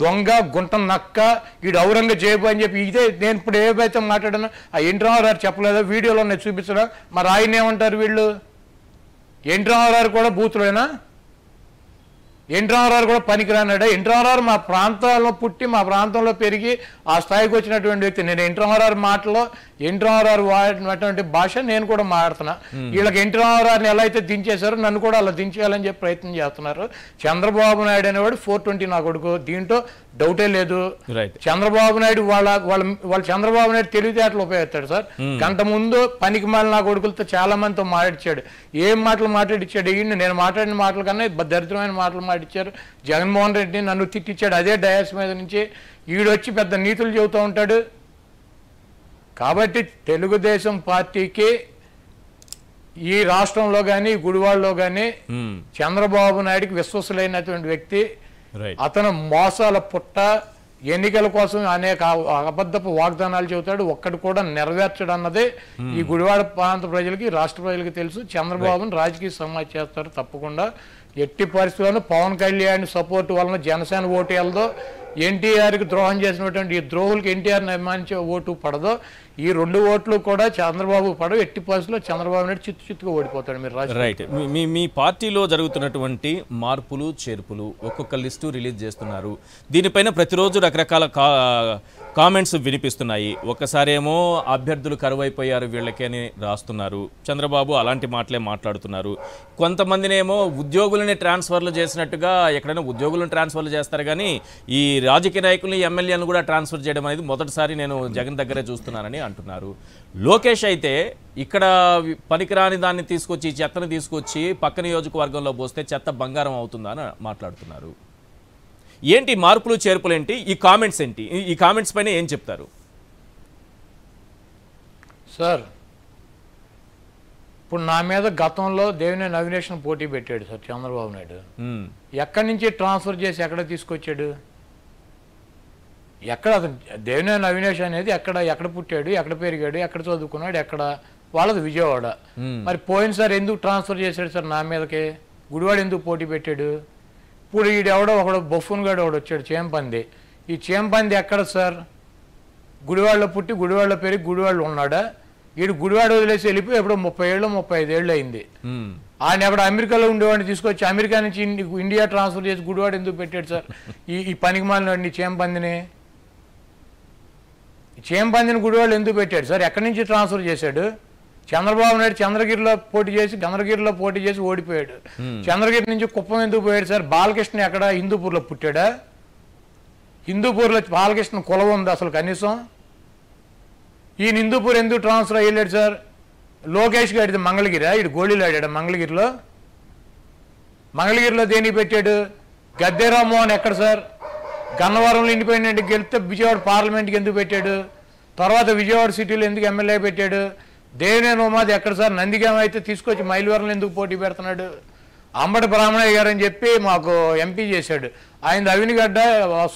S3: దొంగ గుంట నక్క వీడు ఔరంగజేబు అని చెప్పి ఇదే నేను ఇప్పుడు ఏవైతే మాట్లాడానో ఆ ఎన్టీ రామారావు చెప్పలేదా? వీడియోలో నేను చూపించడా? మరి ఆయన ఏమంటారు వీళ్ళు? ఎన్టీ రామారావు కూడా బూతులేనా? ఎన్టీ రామారావు కూడా పనికిరానాడా? ఎన్టీ రామారావు మా ప్రాంతాల్లో పుట్టి మా ప్రాంతంలో పెరిగి ఆ స్థాయికి వచ్చినటువంటి వ్యక్తి. నేను ఎన్టీ రామారావు మాటలో ఎన్టీ రామారావు వాడినటువంటి భాష నేను కూడా మాట్లాడుతున్నా. వీళ్ళకి ఎన్టీ రామారావుని ఎలా అయితే దించేశారో నన్ను కూడా అలా దించేయాలని చెప్పి ప్రయత్నం చేస్తున్నారు. చంద్రబాబు నాయుడు అనేవాడు 420 నా కొడుకు, దీంట్లో డౌటే లేదు. చంద్రబాబు నాయుడు వాళ్ళ చంద్రబాబు నాయుడు తెలివితేటలు ఉపయోగిస్తాడు సార్. గంట ముందు పనికి మాలి నా కొడుకులతో చాలా మందితో మాట్లాడిచ్చాడు. ఏం మాటలు మాట్లాడిచ్చాడు? నేను మాట్లాడిన మాటల కన్నా దరిద్రమైన మాటలు మాట్లాడిచ్చారు. జగన్మోహన్ రెడ్డి నన్ను తిట్టించాడు అదే డయాస్ మీద నుంచి. ఈడొచ్చి పెద్ద నీతులు చెబుతూ ఉంటాడు. కాబట్టి తెలుగుదేశం పార్టీకి ఈ రాష్ట్రంలో కానీ గుడివాడలో కానీ చంద్రబాబు నాయుడికి విశ్వసులైనటువంటి వ్యక్తి. అతను మోసాల పుట్ట, ఎన్నికల కోసం అనేక అబద్ధపు వాగ్దానాలు చెబుతాడు, ఒక్కటి కూడా నెరవేర్చడు అన్నదే ఈ గుడివాడ ప్రాంత ప్రజలకి రాష్ట్ర ప్రజలకి తెలుసు. చంద్రబాబును రాజకీయ సమాజ్ చేస్తారు తప్పకుండా. ఎట్టి పరిస్థితుల్లో పవన్ కళ్యాణ్ సపోర్ట్ వలన జనసేన ఓటు వెళ్దో, ఎన్టీఆర్కి ద్రోహం చేసినటువంటి ఈ ద్రోహులకి ఎన్టీఆర్ని అభిమానించే ఓటు పడదో, ఈ రెండు ఓట్లు కూడా చంద్రబాబు పడవు. ఎట్టి పరిస్థితుల్లో చంద్రబాబు నాయుడు చిత్తుగా ఓడిపోతాడు. మీరు
S2: రైట్. మీ పార్టీలో జరుగుతున్నటువంటి మార్పులు చేర్పులు ఒక్కొక్క లిస్టు రిలీజ్ చేస్తున్నారు. దీనిపైన ప్రతిరోజు రకరకాల కామెంట్స్ వినిపిస్తున్నాయి. ఒకసారేమో అభ్యర్థులు కరువైపోయారు వీళ్ళకి అని రాస్తున్నారు. చంద్రబాబు అలాంటి మాటలే మాట్లాడుతున్నారు. కొంతమందినేమో ఉద్యోగులని ట్రాన్స్ఫర్లు చేసినట్టుగా, ఎక్కడైనా ఉద్యోగులను ట్రాన్స్ఫర్లు చేస్తారు కానీ ఈ రాజకీయ నాయకుల్ని ఎమ్మెల్యేలను కూడా ట్రాన్స్ఫర్ చేయడం అనేది మొదటిసారి నేను జగన్ దగ్గరే చూస్తున్నానని అంటున్నారు. లోకేష్ అయితే ఇక్కడ పనికిరాని దాన్ని తీసుకొచ్చి, చెత్తను తీసుకొచ్చి పక్క నియోజకవర్గంలో పోస్తే చెత్త బంగారం అవుతుందని మాట్లాడుతున్నారు. ఏంటి మార్పులు చేర్పులు ఏంటి? ఈ కామెంట్స్ ఏంటి? ఈ కామెంట్స్ పైన ఏం చెప్తారు
S3: సార్? ఇప్పుడు నా మీద గతంలో దేవినేని అవినేష్ను పోటీ పెట్టాడు సార్ చంద్రబాబు నాయుడు. ఎక్కడి నుంచి ట్రాన్స్ఫర్ చేసి ఎక్కడ తీసుకొచ్చాడు? ఎక్కడ అతను దేవినేని అవినేష్ అనేది ఎక్కడ పుట్టాడు, ఎక్కడ పెరిగాడు, ఎక్కడ చదువుకున్నాడు, ఎక్కడ వాళ్ళది విజయవాడ. మరి పోయినసారి ఎందుకు ట్రాన్స్ఫర్ చేశాడు సార్ నా మీదకి? గుడివాడ ఎందుకు పోటీ పెట్టాడు? ఇప్పుడు ఈడెవడో ఒకడు బొఫ్ఫున్ గాడు ఒకడు వచ్చాడు చేంపంది. ఈ చేంపంది ఎక్కడ సార్? గుడివాడలో పుట్టి గుడివాడలో పెరిగి గుడివాడలో ఉన్నాడా? వీడు గుడివాడ వదిలేసి వెళ్ళిపోయి ఎప్పుడో 30 ఏళ్ళు 35 ఏళ్ళు అయింది. ఆయన ఎప్పుడు అమెరికాలో ఉండేవాడిని తీసుకొచ్చి అమెరికా నుంచి ఇండియా ట్రాన్స్ఫర్ చేసి గుడివాడ ఎందుకు పెట్టాడు సార్? ఈ పనికి మాలినవాడిని చేంపందిని గుడివాడ ఎందుకు పెట్టాడు సార్? ఎక్కడి నుంచి ట్రాన్స్ఫర్ చేశాడు? చంద్రబాబు నాయుడు చంద్రగిరిలో పోటీ చేసి ఓడిపోయాడు. చంద్రగిరి నుంచి కుప్పం ఎందుకు పోయాడు సార్? బాలకృష్ణ ఎక్కడ హిందూపూర్లో పుట్టాడా? హిందూపూర్లో బాలకృష్ణ కులం ఉంది అసలు కనీసం? ఈయన హిందూపూర్ ఎందుకు ట్రాన్స్ఫర్ అయ్యాడు సార్? లోకేష్ గారిది మంగళగిరి, ఇటు గోళీలు ఆడాడు మంగళగిరిలో దేనికి పెట్టాడు? గద్దె రామ్మోహన్ ఎక్కడ సార్? గన్నవరంలో ఇండిపెండెంట్ గెలిస్తే విజయవాడ పార్లమెంట్కి ఎందుకు పెట్టాడు? తర్వాత విజయవాడ సిటీలో ఎందుకు ఎమ్మెల్యే పెట్టాడు? దేవినేని ఉమాది ఎక్కడ సార్? నందిగామ అయితే తీసుకొచ్చి మైలవరంలో ఎందుకు పోటీ పెడుతున్నాడు? అంబటి బ్రాహ్మణయ్య గారు అని చెప్పి మాకు ఎంపీ చేశాడు. ఆయన అవినిగడ్డ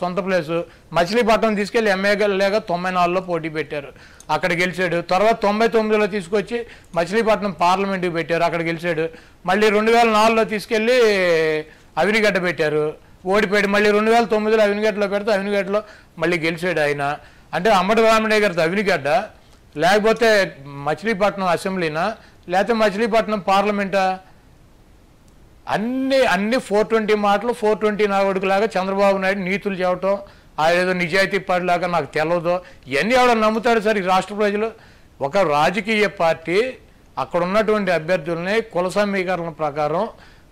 S3: సొంత ప్లేసు. మచిలీపట్నం తీసుకెళ్లి ఎమ్మెల్యేగా 94లో పోటీ పెట్టారు, అక్కడ గెలిచాడు. తర్వాత 99లో తీసుకొచ్చి మచిలీపట్నం పార్లమెంట్కి పెట్టారు, అక్కడ గెలిచాడు. మళ్ళీ 2004లో తీసుకెళ్ళి అవినిగడ్డ పెట్టారు, ఓడిపోయాడు. మళ్ళీ 2009లో అవినిగడ్డలో పెడితే అవినిగడ్డలో మళ్ళీ గెలిచాడు ఆయన. అంటే అంబటి బ్రాహ్మణయ్య గారిది అవినిగడ్డ, లేకపోతే మచిలీపట్నం అసెంబ్లీనా, లేకపోతే మచిలీపట్నం పార్లమెంటా? అన్ని 420 మాటలు 420 నాగొడుకులాగా చంద్రబాబు నాయుడు నీతులు చెప్పటం, ఏదో నిజాయితీ పడిలాగా నాకు తెలియదు. ఇవన్నీ ఎవడో నమ్ముతాడు సార్ ఈ రాష్ట్ర ప్రజలు? ఒక రాజకీయ పార్టీ అక్కడ ఉన్నటువంటి అభ్యర్థుల్ని కుల సమీకరణ ప్రకారం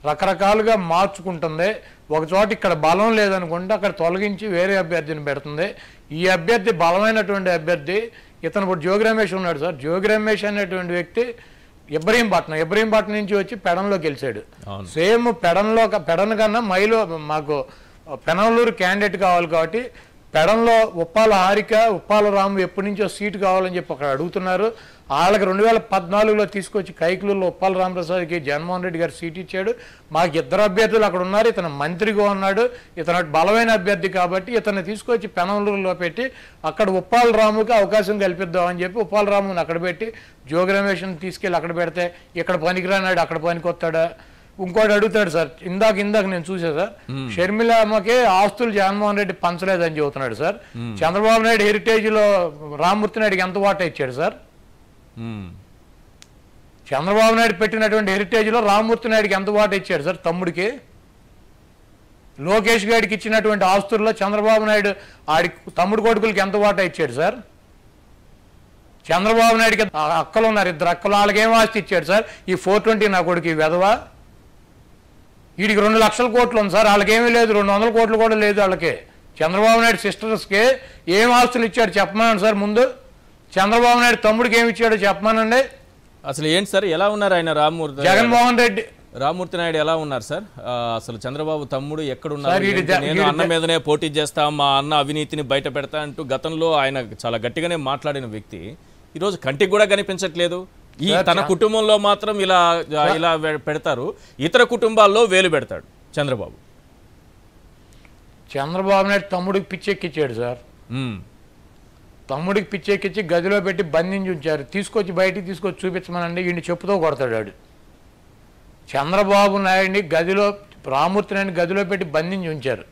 S3: రకరకాలుగా మార్చుకుంటుంది. ఒక చోట ఇక్కడ బలం లేదనుకుంటే అక్కడ తొలగించి వేరే అభ్యర్థిని పెడుతుంది. ఈ అభ్యర్థి బలమైనటువంటి అభ్యర్థి. ఇతను ఇప్పుడు జోగి రమేష్ ఉన్నాడు సార్. జోగి రమేష్ అనేటువంటి వ్యక్తి ఇబ్రహీంపట్నం నుంచి వచ్చి పెడంలో గెలిచాడు. సేమ్ పెడన్ కన్నా మాకు పెనమలూరు క్యాండిడేట్ కావాలి కాబట్టి పెడంలో ఉప్పాల హారిక, ఉప్పాల రాము ఎప్పటి నుంచో సీటు కావాలని చెప్పి అక్కడ అడుగుతున్నారు. వాళ్ళకి 2014లో తీసుకొచ్చి కైకులూరులో ఉప్పాల రామప్రసాద్కి జగన్మోహన్ రెడ్డి గారు సీట్ ఇచ్చాడు. మాకు 2 అభ్యర్థులు అక్కడ ఉన్నారు. ఇతను మంత్రిగా ఉన్నాడు, ఇతను బలమైన అభ్యర్థి కాబట్టి ఇతన్ని తీసుకొచ్చి పెనమలూరులో పెట్టి అక్కడ ఉప్పాల రాముకి అవకాశం కల్పిద్దామని చెప్పి ఉప్పాల రాముని అక్కడ పెట్టి జోగి రమేష్ని తీసుకెళ్ళి అక్కడ పెడితే ఇక్కడ పనికిరానాడు అక్కడ పనికొస్తాడా? ఇంకోటి అడుగుతాడు సార్, ఇందాక నేను చూసా సార్, షర్మిలమ్మకే ఆస్తులు జగన్మోహన్ రెడ్డి పంచలేదని చెబుతున్నాడు సార్. చంద్రబాబు నాయుడు హెరిటేజ్లో రామ్మూర్తి నాయుడికి ఎంత వాటా ఇచ్చాడు సార్? చంద్రబాబు నాయుడు పెట్టినటువంటి హెరిటేజ్లో రామ్మూర్తి నాయుడికి ఎంత వాటా ఇచ్చాడు సార్ తమ్ముడికి? లోకేష్ గారికి ఇచ్చినటువంటి ఆస్తుల్లో చంద్రబాబు నాయుడు ఆడి తమ్ముడు కొడుకులకి ఎంత వాటా ఇచ్చాడు సార్? చంద్రబాబు నాయుడికి అక్కలు ఉన్నారు, 2 అక్కలు, వాళ్ళకి ఏం ఆస్తి ఇచ్చాడు సార్? ఈ 420 నా కొడుకు ఈ వెధవ. వీడికి 2 లక్షల కోట్లు ఉంది సార్, వాళ్ళకేమీ లేదు, 200 కోట్లు కూడా లేదు వాళ్ళకి. చంద్రబాబు నాయుడు సిస్టర్స్కి ఏం ఆస్తులు ఇచ్చాడు చెప్పమనండి సార్ ముందు. చంద్రబాబు నాయుడు తమ్ముడికి ఏమి ఇచ్చాడో చెప్పమనండి.
S2: అసలు ఏంటి సార్, ఎలా ఉన్నారు ఆయన
S3: జగన్మోహన్ రెడ్డి
S2: రామ్మూర్తి నాయుడు ఎలా ఉన్నారు సార్? అసలు చంద్రబాబు తమ్ముడు ఎక్కడున్నారు? నేను అన్న మీదనే పోటీ చేస్తా, మా అన్న అవినీతిని బయట పెడతా అంటూ గతంలో ఆయన చాలా గట్టిగానే మాట్లాడిన వ్యక్తి ఈరోజు కంటికి కూడా కనిపించట్లేదు. ఈ తన కుటుంబంలో మాత్రం ఇలా పెడతారు, ఇతర కుటుంబాల్లో వేలు పెడతాడు చంద్రబాబు.
S3: చంద్రబాబు నాయుడు తమ్ముడికి పిచ్చెక్కిచ్చాడు సార్. తమ్ముడికి పిచ్చెక్కిచ్చి గదిలో పెట్టి బంధించి ఉంచారు. తీసుకొచ్చి బయటికి తీసుకొచ్చి చూపించమనండి, ఈయన చెప్పుతో కొడతాడు వాడు. చంద్రబాబు నాయుడిని రామ్మూర్తి నాయుడిని గదిలో పెట్టి బంధించి ఉంచారు.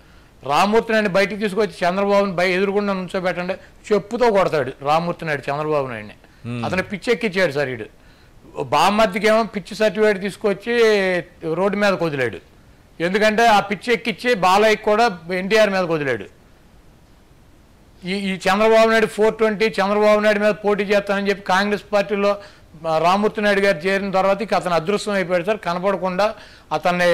S3: రామ్మూర్తి నాయుడిని బయటికి తీసుకొచ్చి చంద్రబాబుని ఎదురుకుండా నుంచోబెట్టండి, చెప్పుతో కొడతాడు రామ్మూర్తి నాయుడు చంద్రబాబు నాయుడిని. అతను పిచ్చెక్కిచ్చాడు సార్. వీడు బామ్మద్దికేమో పిచ్చి సర్టిఫికేట్ తీసుకొచ్చి రోడ్డు మీదకి వదిలాడు. ఎందుకంటే ఆ పిచ్చి ఎక్కిచ్చి బాలయ్యకి కూడా ఎన్టీఆర్ మీదకి వదిలాడు. ఈ చంద్రబాబు నాయుడు 420 చంద్రబాబు నాయుడు మీద పోటీ చేస్తానని చెప్పి కాంగ్రెస్ పార్టీలో రామ్మూర్తి నాయుడు గారు చేరిన తర్వాత అతను అదృష్టం అయిపోయాడు సార్. కనపడకుండా అతన్ని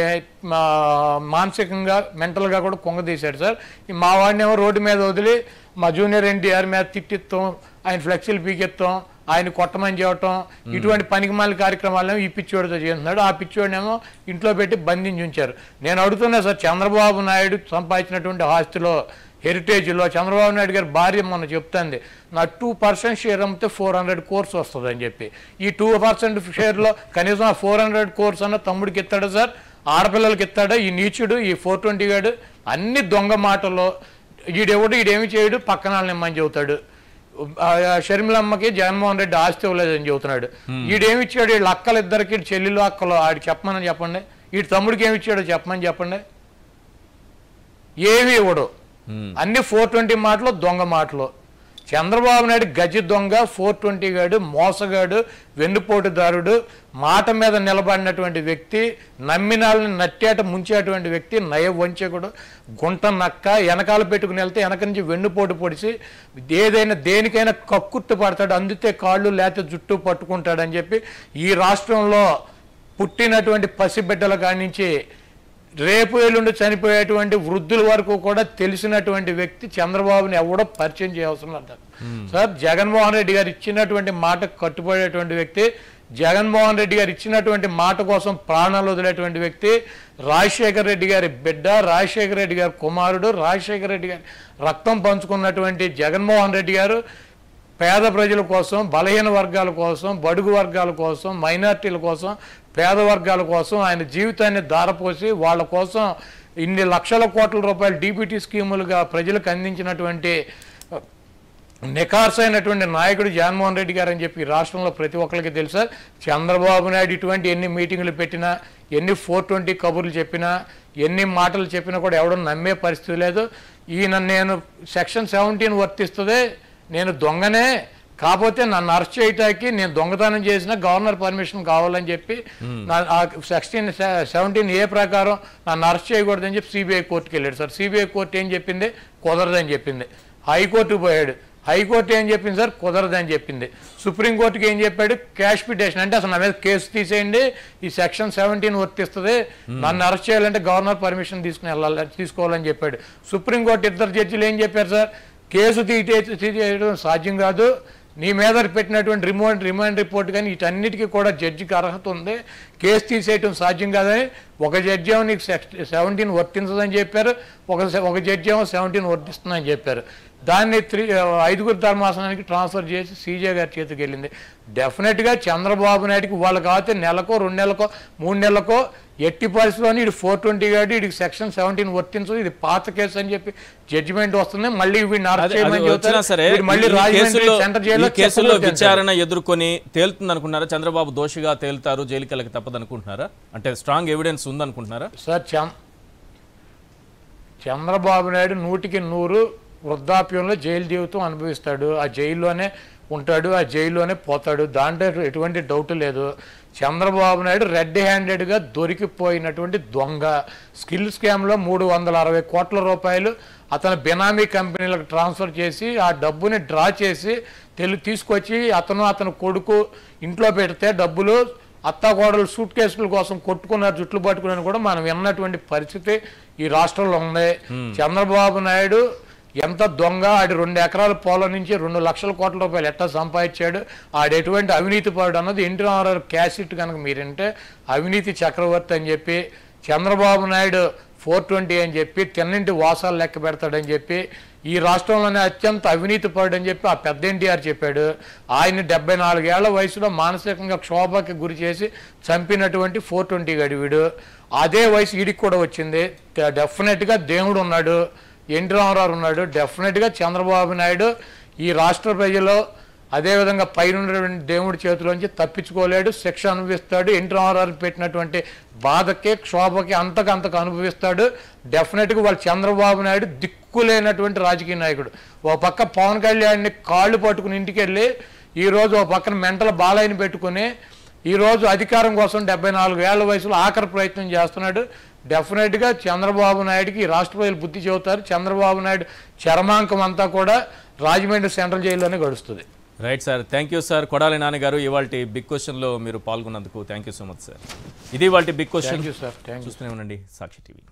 S3: మానసికంగా మెంటల్గా కూడా కొంగదీశాడు సార్. మా వాడిని ఏమో రోడ్డు మీద వదిలి మా జూనియర్ ఎన్టీఆర్ మీద తిట్టిస్తాం, ఆయన ఫ్లెక్సీలు పీకెత్తాం, ఆయన కొట్టమని చేయటం, ఇటువంటి పనికిమాల కార్యక్రమాలను ఈ పిచ్చివాడితో చేస్తున్నాడు. ఆ పిచ్చివాడినేమో ఇంట్లో పెట్టి బంధించి ఉంచారు. నేను అడుగుతున్నా సార్, చంద్రబాబు నాయుడు సంపాదించినటువంటి ఆస్తిలో హెరిటేజ్లో చంద్రబాబు నాయుడు గారి భార్య మొన్న చెప్తుంది, నా 2% షేర్ అమ్మితే 400 crores వస్తుంది అని చెప్పి. ఈ 2% షేర్లో కనీసం ఆ 400 crores అన్న తమ్ముడికి ఇస్తాడా సార్? ఆడపిల్లలకి ఇస్తాడా? ఈ నీచుడు, ఈ 420 గాడు అన్ని దొంగ మాటల్లో ఈడేమి చేయడు, పక్కన నిమ్మని చెబుతాడు. షర్మిలమ్మకి జగన్మోహన్ రెడ్డి ఆస్తి ఇవ్వలేదని చెబుతున్నాడు. ఈడేమి ఇచ్చాడు? వీళ్ళ అక్కలు ఇద్దరికి, చెల్లెలు అక్కలు, ఆడికి చెప్పమని చెప్పండి. వీడి తమ్ముడికి ఏమి ఇచ్చాడో చెప్పమని చెప్పండి. ఏమి ఇవ్వడు. అన్ని 420 మాటలు, దొంగ మాటలు. చంద్రబాబు నాయుడు గజి దొంగ, 420 గాడు, మోసగాడు, వెన్నుపోటుదారుడు, మాట మీద నిలబడినటువంటి వ్యక్తి, నమ్మినాళ్ళని నట్టేట ముంచేటువంటి వ్యక్తి, నయ వంచకుడు, గుంట నక్క, వెనకాల పెట్టుకుని వెళ్తే వెనక నుంచి వెన్నుపోటు పొడిచి ఏదైనా దేనికైనా కక్కుర్తి పడతాడు, అందితే కాళ్ళు లేకపోతే జుట్టు పట్టుకుంటాడని చెప్పి ఈ రాష్ట్రంలో పుట్టినటువంటి పసిబిడ్డల కాడి నుంచి రేపు ఎల్లుండి చనిపోయేటువంటి వృద్ధుల వరకు కూడా తెలిసినటువంటి వ్యక్తి చంద్రబాబుని ఎవడో పరిచయం చేయవలసిన అంటారు సార్. జగన్మోహన్ రెడ్డి గారు ఇచ్చినటువంటి మాట కట్టుబడేటువంటి వ్యక్తి, జగన్మోహన్ రెడ్డి గారు ఇచ్చినటువంటి మాట కోసం ప్రాణాలు వదిలేటువంటి వ్యక్తి, రాజశేఖర రెడ్డి గారి బిడ్డ, రాజశేఖర రెడ్డి గారి కుమారుడు, రాజశేఖర రెడ్డి గారి రక్తం పంచుకున్నటువంటి జగన్మోహన్ రెడ్డి గారు పేద ప్రజల కోసం, బలహీన వర్గాల కోసం, బడుగు వర్గాల కోసం, మైనార్టీల కోసం, పేద వర్గాల కోసం ఆయన జీవితాన్ని ధారపోసి వాళ్ళ కోసం ఇన్ని లక్షల కోట్ల రూపాయలు డీబీటీ స్కీములుగా ప్రజలకు అందించినటువంటి నిఖార్సైనటువంటి నాయకుడు జగన్మోహన్ రెడ్డి గారు అని చెప్పి రాష్ట్రంలో ప్రతి ఒక్కరికి తెలుసా. చంద్రబాబు నాయుడు ఇటువంటి ఎన్ని మీటింగులు పెట్టినా, ఎన్ని 420 కబుర్లు చెప్పినా, ఎన్ని మాటలు చెప్పినా కూడా ఎవడో నమ్మే పరిస్థితి లేదు. ఈయన నేను సెక్షన్ 17 వర్తిస్తుంది, నేను దొంగనే, కాకపోతే నన్ను అరెస్ట్ చేయటానికి నేను దొంగతనం చేసిన గవర్నర్ పర్మిషన్ కావాలని చెప్పి సెక్షన్ 17A ప్రకారం నన్ను అరెస్ట్ చేయకూడదని చెప్పి సిబిఐ కోర్టుకి వెళ్ళాడు సార్. సిబిఐ కోర్టు ఏం చెప్పింది? కుదరదని చెప్పింది. హైకోర్టుకు పోయాడు. హైకోర్టు ఏం చెప్పింది సార్? కుదరదని చెప్పింది. సుప్రీంకోర్టుకి ఏం చెప్పాడు? క్యాష్ పిటిషన్, అంటే అసలు నా మీద కేసు తీసేయండి, ఈ సెక్షన్ 17 వర్తిస్తుంది, నన్ను అరెస్ట్ చేయాలంటే గవర్నర్ పర్మిషన్ తీసుకోవాలని చెప్పాడు. సుప్రీంకోర్టు ఇద్దరు జడ్జిలు ఏం చెప్పారు సార్? కేసు తీయడం సాధ్యం కాదు, నీ మీద పెట్టినటువంటి రిమాండ్ రిపోర్ట్ కానీ వీటన్నిటికీ కూడా జడ్జికి అర్హత ఉంది, కేసు తీసేయటం సాధ్యం కాదని. ఒక జడ్జి ఏమో నీకు 17 వర్తించదని చెప్పారు, ఒక జడ్జి ఏమో 17 వర్తిస్తుందని చెప్పారు. దాన్ని 5 ధర్మాసనానికి ట్రాన్స్ఫర్ చేసి సీజే గారి చేతికి వెళ్ళింది. డెఫినెట్గా చంద్రబాబు నాయుడికి వాళ్ళు కాకపోతే నెలకో 2 నెలలకో 3 నెలలకో ఎట్టి పరిస్థితిలోని ఇది 420 గాడి, వీడికి సెక్షన్ 17 వర్తించదు, ఇది పాత కేసు అని చెప్పి జడ్జిమెంట్ వస్తుంది. మళ్ళీ వీడిని అరెస్ట్ చేయమని చెప్తారు. మళ్ళీ రాజమండ్రి సెంటర్ జైల్లో
S2: విచారణ ఎదుర్కొని తేలుతుంది అనుకుంటున్నారా? చంద్రబాబు దోషిగా తేలుతారు, జైలుకి వెళ్ళక తప్పదు అనుకుంటున్నారా? అంటే స్ట్రాంగ్ ఎవిడెన్స్ ఉందనుకుంటున్నారా
S3: సార్? చంద్రబాబు నాయుడు 100కి 100 వృద్ధాప్యంలో జైలు జీవితం అనుభవిస్తాడు, ఆ జైల్లోనే ఉంటాడు, ఆ జైల్లోనే పోతాడు, దాంట్లో ఎటువంటి డౌట్ లేదు. చంద్రబాబు నాయుడు రెడ్ హ్యాండెడ్గా దొరికిపోయినటువంటి దొంగ. స్కిల్ స్కామ్లో 360 కోట్ల రూపాయలు అతను బినామీ కంపెనీలకు ట్రాన్స్ఫర్ చేసి ఆ డబ్బుని డ్రా చేసి తీసుకొచ్చి అతను కొడుకు ఇంట్లో పెడితే డబ్బులు అత్తాకోడలు సూట్ కేసుల కోసం కొట్టుకున్నారు, జుట్లు పట్టుకున్నారని కూడా మనం విన్నటువంటి పరిస్థితి ఈ రాష్ట్రంలో ఉంది. చంద్రబాబు నాయుడు ఎంత దొంగ, ఆడి 2 ఎకరాల పొలం నుంచి 2 లక్షల కోట్ల రూపాయలు ఎట్టా సంపాదించాడు, ఆడు ఎటువంటి అవినీతి పరుడు అన్నది ఎన్టీ రామారావు క్యాసెట్ కనుక మీరంటే అవినీతి చక్రవర్తి అని చెప్పి, చంద్రబాబు నాయుడు 420 అని చెప్పి, తిన్నింటి వాసాలు లెక్క పెడతాడని చెప్పి, ఈ రాష్ట్రంలోనే అత్యంత అవినీతి పరుడు అని చెప్పి ఆ పెద్ద ఎన్టీఆర్ చెప్పాడు. ఆయన 74 ఏళ్ల వయసులో మానసికంగా క్షోభకి గురి చేసి చంపినటువంటి 420 గడి వీడు. అదే వయసు వీడికి కూడా వచ్చింది. డెఫినెట్గా దేవుడు ఉన్నాడు, ఎన్టీ రామారావు ఉన్నాడు. డెఫినెట్గా చంద్రబాబు నాయుడు ఈ రాష్ట్ర ప్రజలు అదేవిధంగా పైనున్నటువంటి దేవుడి చేతిలోంచి తప్పించుకోలేడు, శిక్ష అనుభవిస్తాడు. ఎన్టీ రామారావు పెట్టినటువంటి బాధకి క్షోభకి అంతకు అనుభవిస్తాడు. డెఫినెట్గా వాళ్ళు చంద్రబాబు నాయుడు దిక్కులేనటువంటి రాజకీయ నాయకుడు. ఓ పక్క పవన్ కళ్యాణ్ని కాళ్ళు పట్టుకుని ఇంటికి వెళ్ళి ఈరోజు ఓ పక్కన మెంటల బాలయ్యని పెట్టుకుని ఈరోజు అధికారం కోసం 74 ఏళ్ల వయసులో ఆఖరి ప్రయత్నం చేస్తున్నాడు. డెఫినెట్గా చంద్రబాబు నాయుడికి రాష్ట్ర ప్రజలు బుద్ధి చెబుతారు. చంద్రబాబు నాయుడు చరమాంకం అంతా కూడా రాజమండ్రి సెంట్రల్ జైల్లోనే గడుస్తుంది.
S2: Right sir, thank you sir. Kodali నాన్నగారు ఇవాళ బిగ్ క్వశ్చన్లో మీరు పాల్గొన్నందుకు thank you so much sir. ఇది ఇవాళ బిగ్ క్వశ్చన్.
S3: సార్,
S2: చూస్తూనే ఉండండి సాక్షి టీవీ.